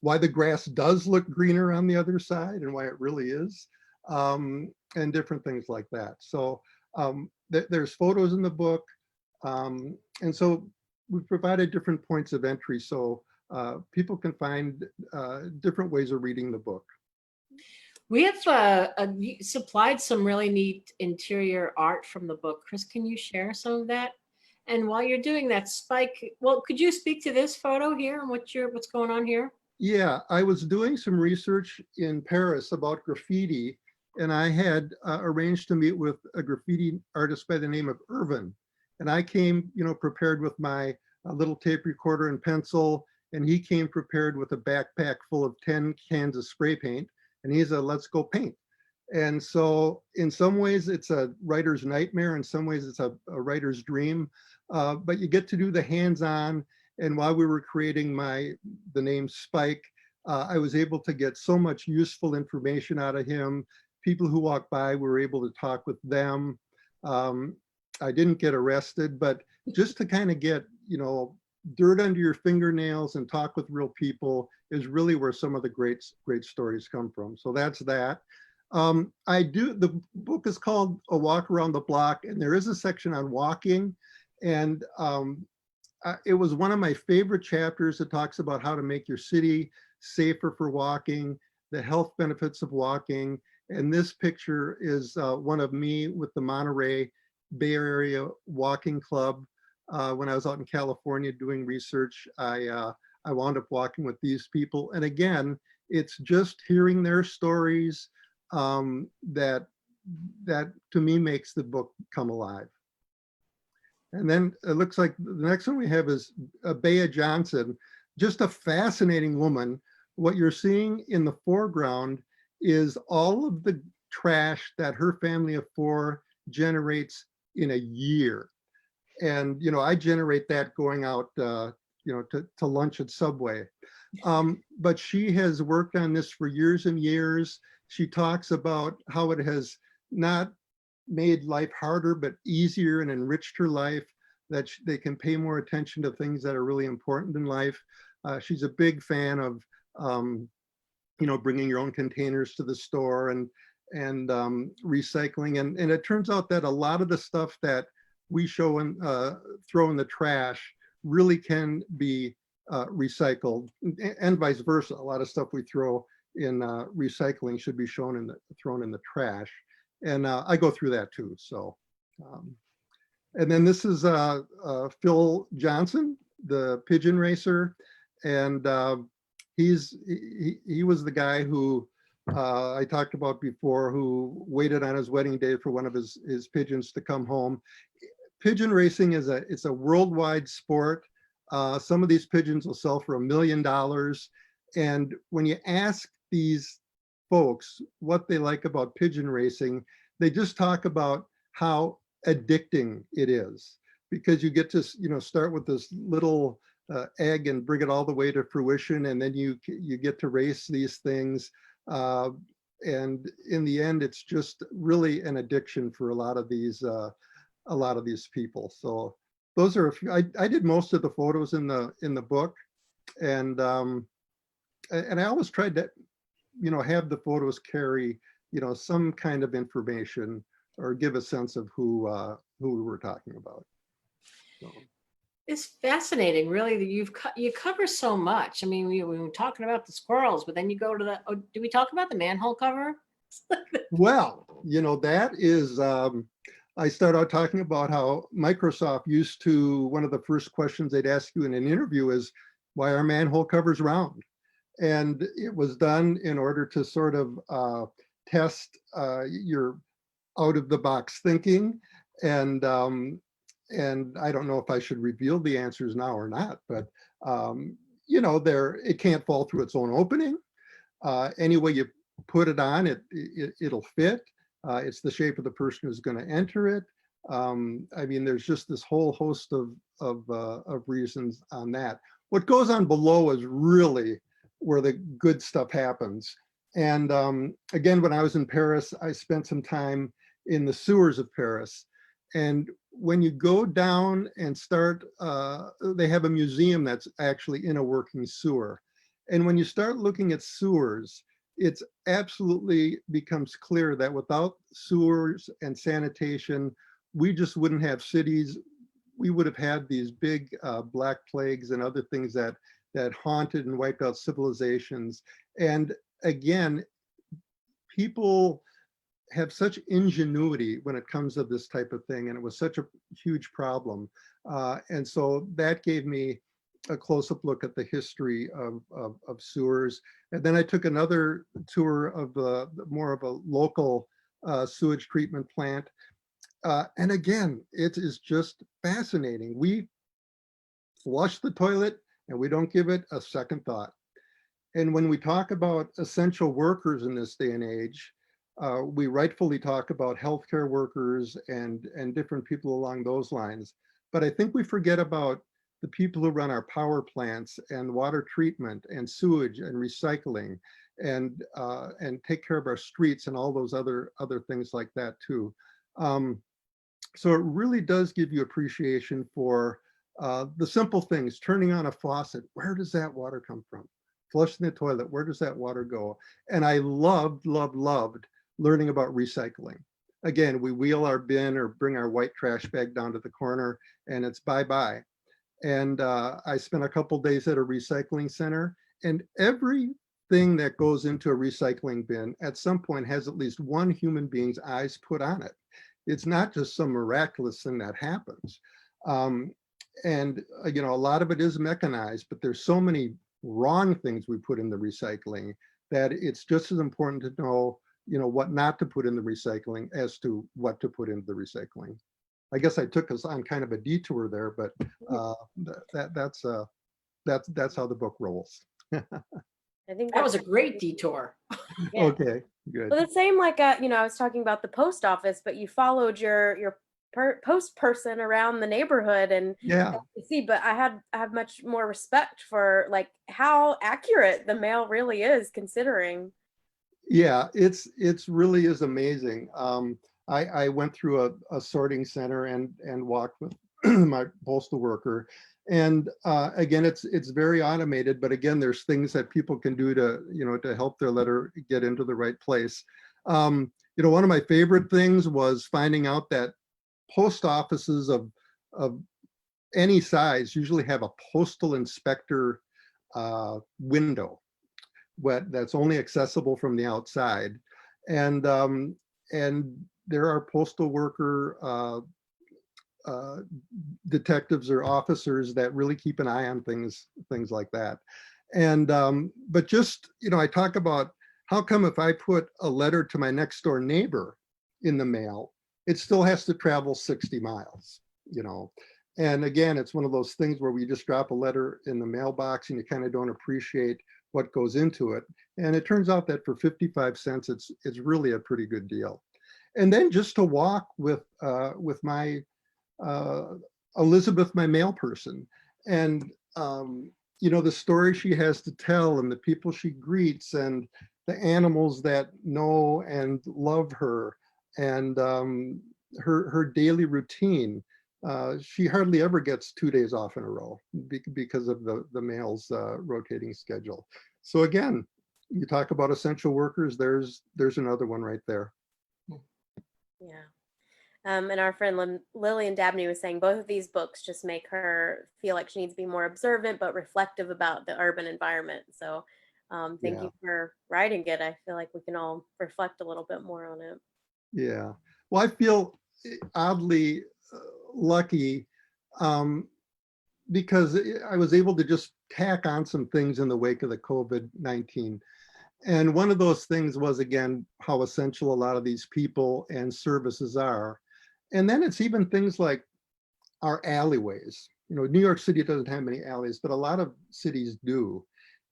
why the grass does look greener on the other side and why it really is, and different things like that. So there's photos in the book. And so we've provided different points of entry so people can find different ways of reading the book. We have supplied some really neat interior art from the book. Chris, can you share some of that? And while you're doing that, Spike, well, could you speak to this photo here and what's going on here? Yeah, I was doing some research in Paris about graffiti, and I had arranged to meet with a graffiti artist by the name of Irvin. And I came, prepared with my little tape recorder and pencil, and he came prepared with a backpack full of 10 cans of spray paint. And he said, let's go paint. And so in some ways it's a writer's nightmare, in some ways it's a writer's dream, but you get to do the hands-on. And while we were creating the name Spike, I was able to get so much useful information out of him. People who walked by, we were able to talk with them. I didn't get arrested, but just to kind of get, dirt under your fingernails and talk with real people is really where some of the great stories come from. So that's that. The book is called A Walk Around the Block, and there is a section on walking. And it was one of my favorite chapters that talks about how to make your city safer for walking, the health benefits of walking. And this picture is one of me with the Monterey Bay Area Walking Club. When I was out in California doing research, I wound up walking with these people. And again, it's just hearing their stories that to me makes the book come alive. And then it looks like the next one we have is Bea Johnson, just a fascinating woman. What you're seeing in the foreground is all of the trash that her family of 4 generates in a year. And, I generate that going out, to lunch at Subway. But she has worked on this for years and years. She talks about how it has not made life harder, but easier, and enriched her life, that they can pay more attention to things that are really important in life. She's a big fan of, bringing your own containers to the store and recycling. And it turns out that a lot of the stuff that we show and throw in the trash really can be recycled, and vice versa. A lot of stuff we throw in recycling should be thrown in the trash. And I go through that too. So, and then this is Phil Johnson, the pigeon racer, and he was the guy who I talked about before, who waited on his wedding day for one of his pigeons to come home. Pigeon racing it's a worldwide sport. Some of these pigeons will sell for $1 million. And when you ask these folks what they like about pigeon racing, they just talk about how addicting it is. because you get to, start with this little egg and bring it all the way to fruition. And then you get to race these things. And in the end, it's just really an addiction for a lot of these people. So those are, I did most of the photos in the book. And I always tried to, have the photos carry, some kind of information or give a sense of who we were talking about. So. It's fascinating, really, that you cover so much. I mean, we were talking about the squirrels, but then you go to the, do we talk about the manhole cover? Well, that is, I started out talking about how Microsoft used to, one of the first questions they'd ask you in an interview is, why are manhole covers round? And it was done in order to sort of test your out of the box thinking. And I don't know if I should reveal the answers now or not, but it can't fall through its own opening. Any way you put it on, it'll fit. It's the shape of the person who's going to enter it. I mean, there's just this whole host of reasons on that. What goes on below is really where the good stuff happens. And again, when I was in Paris, I spent some time in the sewers of Paris. And when you go down and start, they have a museum that's actually in a working sewer. And when you start looking at sewers, it's absolutely becomes clear that without sewers and sanitation, we just wouldn't have cities. We would have had these big Black plagues and other things that haunted and wiped out civilizations. And again, people have such ingenuity when it comes to this type of thing, and it was such a huge problem. And so that gave me a close-up look at the history of sewers. And then I took another tour of more of a local sewage treatment plant. And again, it is just fascinating. We flush the toilet and we don't give it a second thought. And when we talk about essential workers in this day and age, we rightfully talk about healthcare workers and different people along those lines. But I think we forget about the people who run our power plants and water treatment and sewage and recycling and take care of our streets and all those other things like that too. So it really does give you appreciation for the simple things, turning on a faucet, where does that water come from? Flushing the toilet, where does that water go? And I loved learning about recycling. Again, we wheel our bin or bring our white trash bag down to the corner and it's bye-bye. And I spent a couple days at a recycling center, and everything that goes into a recycling bin at some point has at least one human being's eyes put on it. It's not just some miraculous thing that happens. And a lot of it is mechanized, but there's so many wrong things we put in the recycling that it's just as important to know, what not to put in the recycling as to what to put into the recycling. I guess I took us on kind of a detour there, but that's how the book rolls. I think That was a great detour. Yeah. Okay, good. Well, the same like I was talking about the post office, but you followed your post person around the neighborhood and Yeah. you see. But I have much more respect for like how accurate the mail really is, considering. Yeah, it's really is amazing. I went through a sorting center and walked with my postal worker. And again, it's very automated, but again, there's things that people can do to help their letter get into the right place. One of my favorite things was finding out that post offices of any size usually have a postal inspector window that's only accessible from the outside. And there are postal worker detectives or officers that really keep an eye on things like that. And but just I talk about how come if I put a letter to my next door neighbor in the mail, it still has to travel 60 miles, And again, it's one of those things where we just drop a letter in the mailbox and you kind of don't appreciate what goes into it. And it turns out that for 55 cents, it's really a pretty good deal. And then just to walk with my Elizabeth, my mail person. And, you know, the story she has to tell and the people she greets and the animals that know and love her and her daily routine. She hardly ever gets 2 days off in a row because of the mail's rotating schedule. So again, you talk about essential workers, there's another one right there. Yeah. And our friend Lillian Dabney was saying both of these books just make her feel like she needs to be more observant but reflective about the urban environment. So thank Yeah. you for writing it. I feel like we can all reflect a little bit more on it. Yeah. Well, I feel oddly lucky because I was able to just tack on some things in the wake of the COVID-19. And one of those things was, again, how essential a lot of these people and services are. And then it's even things like our alleyways. You know, New York City doesn't have many alleys, but a lot of cities do.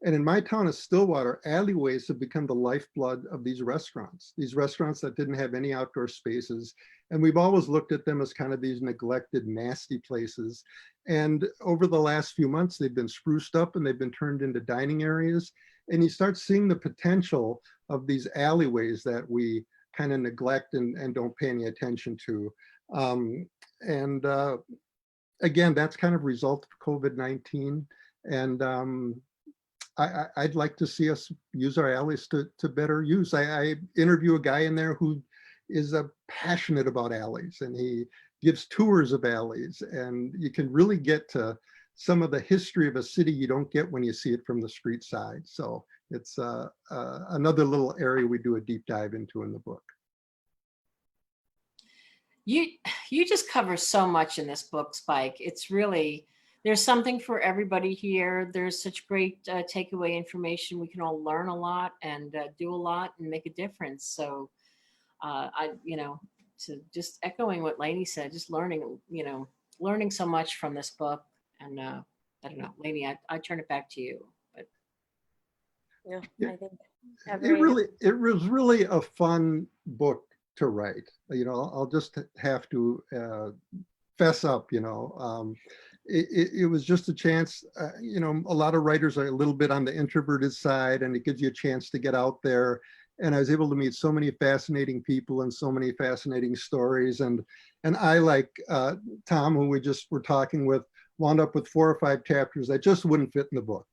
And in my town of Stillwater, alleyways have become the lifeblood of these restaurants that didn't have any outdoor spaces. And we've always looked at them as kind of these neglected, nasty places. And over the last few months, they've been spruced up and they've been turned into dining areas. And you start seeing the potential of these alleyways that we kind of neglect and don't pay any attention to. Again, that's kind of a result of COVID-19. And I'd like to see us use our alleys to better use. I interview a guy in there who is passionate about alleys, and he gives tours of alleys, and you can really get to some of the history of a city you don't get when you see it from the street side. So it's another little area we do a deep dive into in the book. You just cover so much in this book, Spike. It's really, there's something for everybody here. There's such great takeaway information. We can all learn a lot and do a lot and make a difference. So to just echoing what Lainey said, just learning, learning so much from this book. And I don't know, Lainey, I turn it back to you. But Yeah, I think it was really a fun book to write. You know, I'll just have to fess up, it was just a chance, a lot of writers are a little bit on the introverted side, and it gives you a chance to get out there. And I was able to meet so many fascinating people and so many fascinating stories. And I, like Tom, who we just were talking with, wound up with 4 or 5 chapters that just wouldn't fit in the book.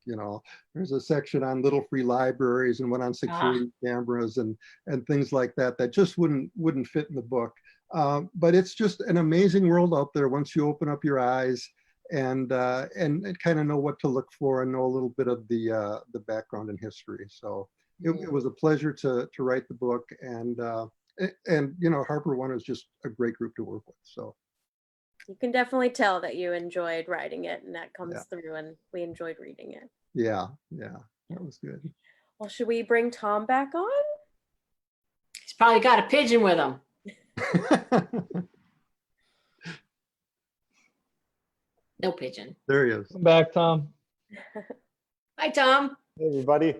There's a section on little free libraries and one on security cameras and things like that just wouldn't fit in the book. But it's just an amazing world out there once you open up your eyes and kind of know what to look for and know a little bit of the background and history. So it was a pleasure to write the book, and Harper One is just a great group to work with. So you can definitely tell that you enjoyed writing it, and that comes through, and we enjoyed reading it. Yeah, that was good. Well, should we bring Tom back on? He's probably got a pigeon with him. No pigeon. There he is. Come back, Tom. Hi, Tom. Hey, everybody.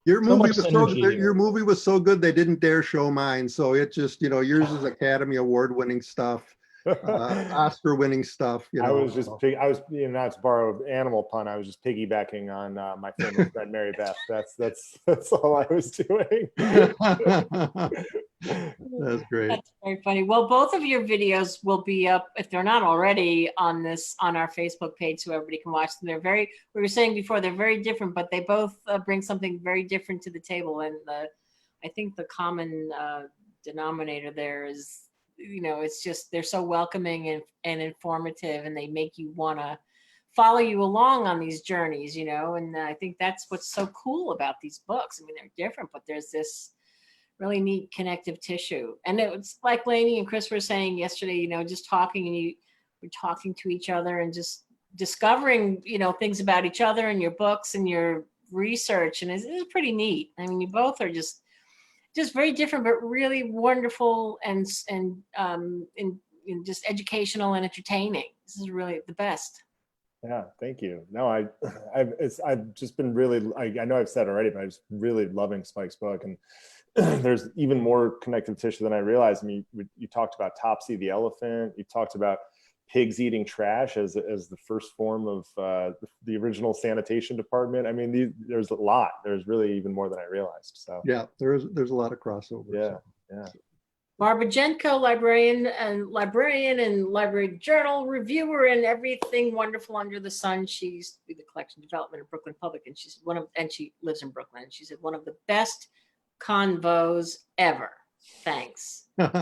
Your movie was energy here. your movie was so good they didn't dare show mine. So it just, yours is Academy Award winning stuff, Oscar winning stuff. I was not to borrow an animal pun, I was just piggybacking on my famous friend Mary Beth. That's all I was doing. That's great. That's very funny. Well, both of your videos will be up, if they're not already, on our Facebook page, so everybody can watch them. We were saying before, they're very different, but they both bring something very different to the table. And I think the common denominator there is, it's just, they're so welcoming and informative, and they make you want to follow you along on these journeys, and I think that's what's so cool about these books. I mean, they're different, but there's this really neat connective tissue. And it's like Lainey and Chris were saying yesterday, just talking, and we're talking to each other and just discovering, things about each other and your books and your research. And it's pretty neat. I mean, you both are just very different, but really wonderful and just educational and entertaining. This is really the best. Yeah, thank you. No, I've just been really, I know I've said already, but I'm just really loving Spike's book, and there's even more connective tissue than I realized. I mean, you talked about Topsy the elephant. You talked about pigs eating trash as the first form of the original sanitation department. I mean, there's a lot. There's really even more than I realized. So Yeah, there's a lot of crossover. yeah, So. yeah. Barbara Jenko, librarian and library journal reviewer and everything wonderful under the sun. She used to be the collection development of Brooklyn Public, and she's and she lives in Brooklyn. And she said one of the best convos ever. Thanks. Thank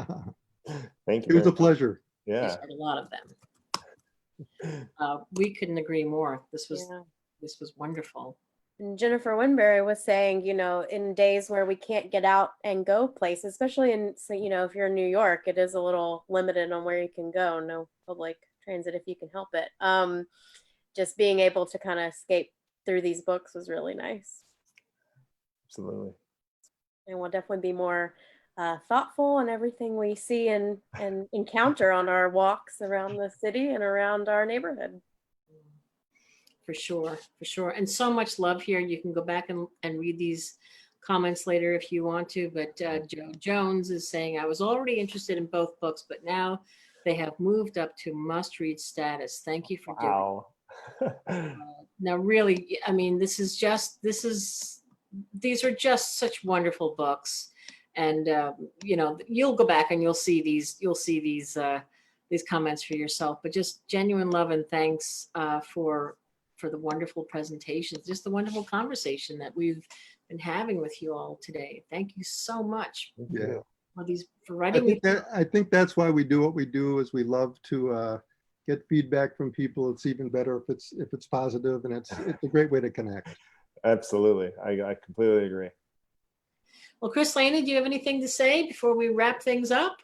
you. It was a pleasure. Yeah. She's had a lot of them. We couldn't agree more. This was wonderful. And Jennifer Winberry was saying, you know, in days where we can't get out and go places, especially in, you know, if you're in New York, it is a little limited on where you can go. No public transit if you can help it. Just being able to kind of escape through these books was really nice. Absolutely. And we'll definitely be more thoughtful in everything we see and encounter on our walks around the city and around our neighborhood. For sure, for sure. And so much love here. You can go back and read these comments later if you want to. But Joe Jones is saying, I was already interested in both books, but now they have moved up to must-read status. Thank you for doing it. Now, really, I mean, these are just such wonderful books. And, you know, you'll go back and you'll see these comments for yourself. But just genuine love and thanks for the wonderful presentations, just the wonderful conversation that we've been having with you all today. Thank you so much. Yeah. For writing. I think that's why we do what we do, is we love to get feedback from people. It's even better if it's positive, and it's a great way to connect. Absolutely. I completely agree. Well, Chris Laney, do you have anything to say before we wrap things up?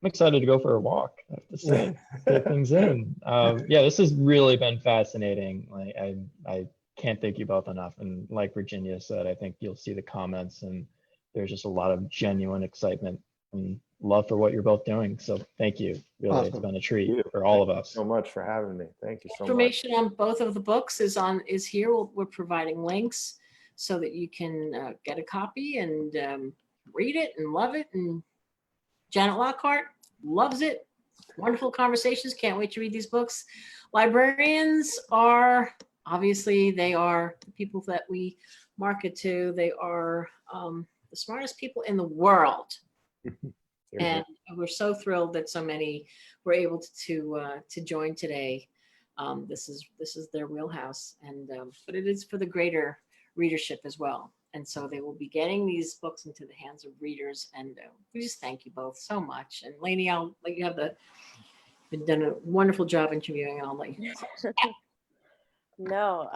I'm excited to go for a walk. I have to say, get things in. Yeah, this has really been fascinating. Like I can't thank you both enough. And like Virginia said, I think you'll see the comments, and there's just a lot of genuine excitement and love for what you're both doing. So thank you. Really, Awesome. It's been a treat for all of us. So much for having me. Thank you so much. Information on both of the books is here. We're providing links so that you can get a copy and read it and love it. And Janet Lockhart loves it. Wonderful conversations. Can't wait to read these books. Librarians are obviously the people that we market to. They are the smartest people in the world. And we're so thrilled that so many were able to join today. This is their wheelhouse, and but it is for the greater readership as well. And so they will be getting these books into the hands of readers. And we just thank you both so much. And Lainey, I'll let you have you've done a wonderful job interviewing, and I'll let you. No,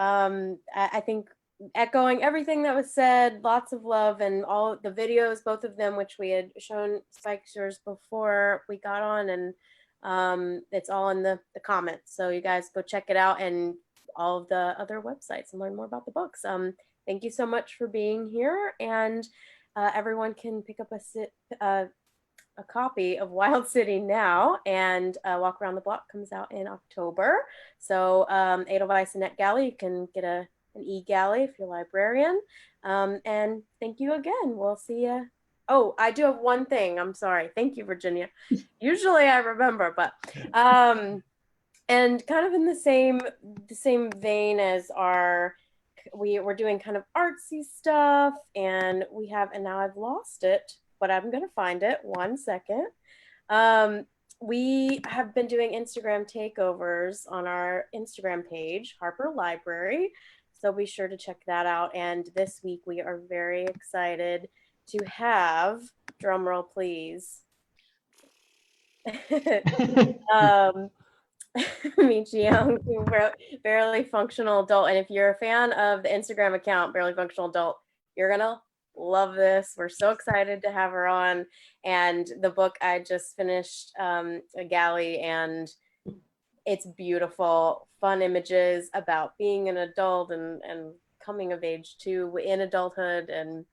I think echoing everything that was said, lots of love, and all the videos, both of them, which we had shown Spike's yours before we got on, and it's all in the comments. So you guys go check it out, and all of the other websites, and learn more about the books. Thank you so much for being here, and everyone can pick up a copy of Wild City now, and Walk Around the Block comes out in October. So Edelweiss and Net Galley, you can get an e-galley if you're a librarian. And thank you again. We'll see you. Oh, I do have one thing. I'm sorry. Thank you, Virginia. Usually I remember, but and kind of in the same vein as we're doing kind of artsy stuff, and now I've lost it, but I'm going to find it. 1 second. We have been doing Instagram takeovers on our Instagram page, Harper Library. So be sure to check that out. And this week we are very excited to have, drum roll please, Michi Young, who wrote Barely Functional Adult. And if you're a fan of the Instagram account, Barely Functional Adult, you're going to love this. We're so excited to have her on. And the book, I just finished a galley, and it's beautiful, fun images about being an adult and coming of age too in adulthood, and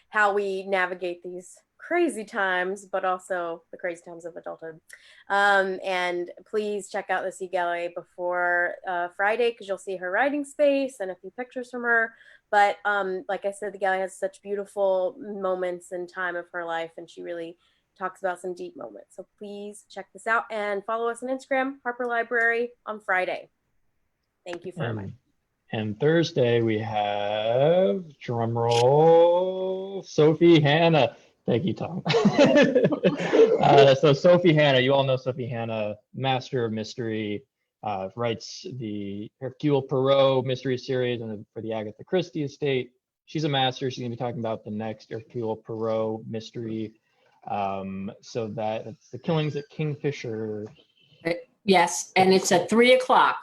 how we navigate these crazy times, but also the crazy times of adulthood. And please check out the Sea Gallery before Friday, because you'll see her writing space and a few pictures from her. But like I said, the gallery has such beautiful moments in time of her life, and she really talks about some deep moments. So please check this out and follow us on Instagram, Harper Library, on Friday. Thank you for much. And Thursday we have, drum roll, Sophie Hannah. Thank you, Tom. So Sophie Hannah, you all know Sophie Hannah, master of mystery, writes the Hercule Poirot mystery series and for the Agatha Christie estate. She's a master. She's going to be talking about the next Hercule Poirot mystery. So that's The Killings at Kingfisher. Yes, and it's at 3 o'clock.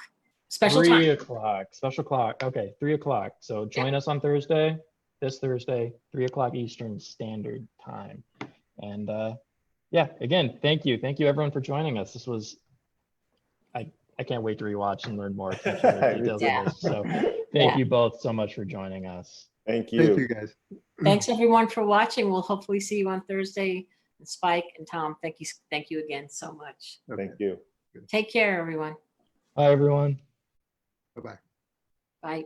Special 3 time. o'clock, special clock. Okay, 3 o'clock. So join us on Thursday, this Thursday, 3 o'clock Eastern Standard Time. And yeah, again, thank you. Thank you everyone for joining us. This was, I can't wait to rewatch and learn more details of this. So thank you both so much for joining us. Thank you. Thank you, guys. Thanks everyone for watching. We'll hopefully see you on Thursday. And Spike and Tom, thank you again so much. Thank you. Take care, everyone. Bye, everyone. Bye-bye. Bye.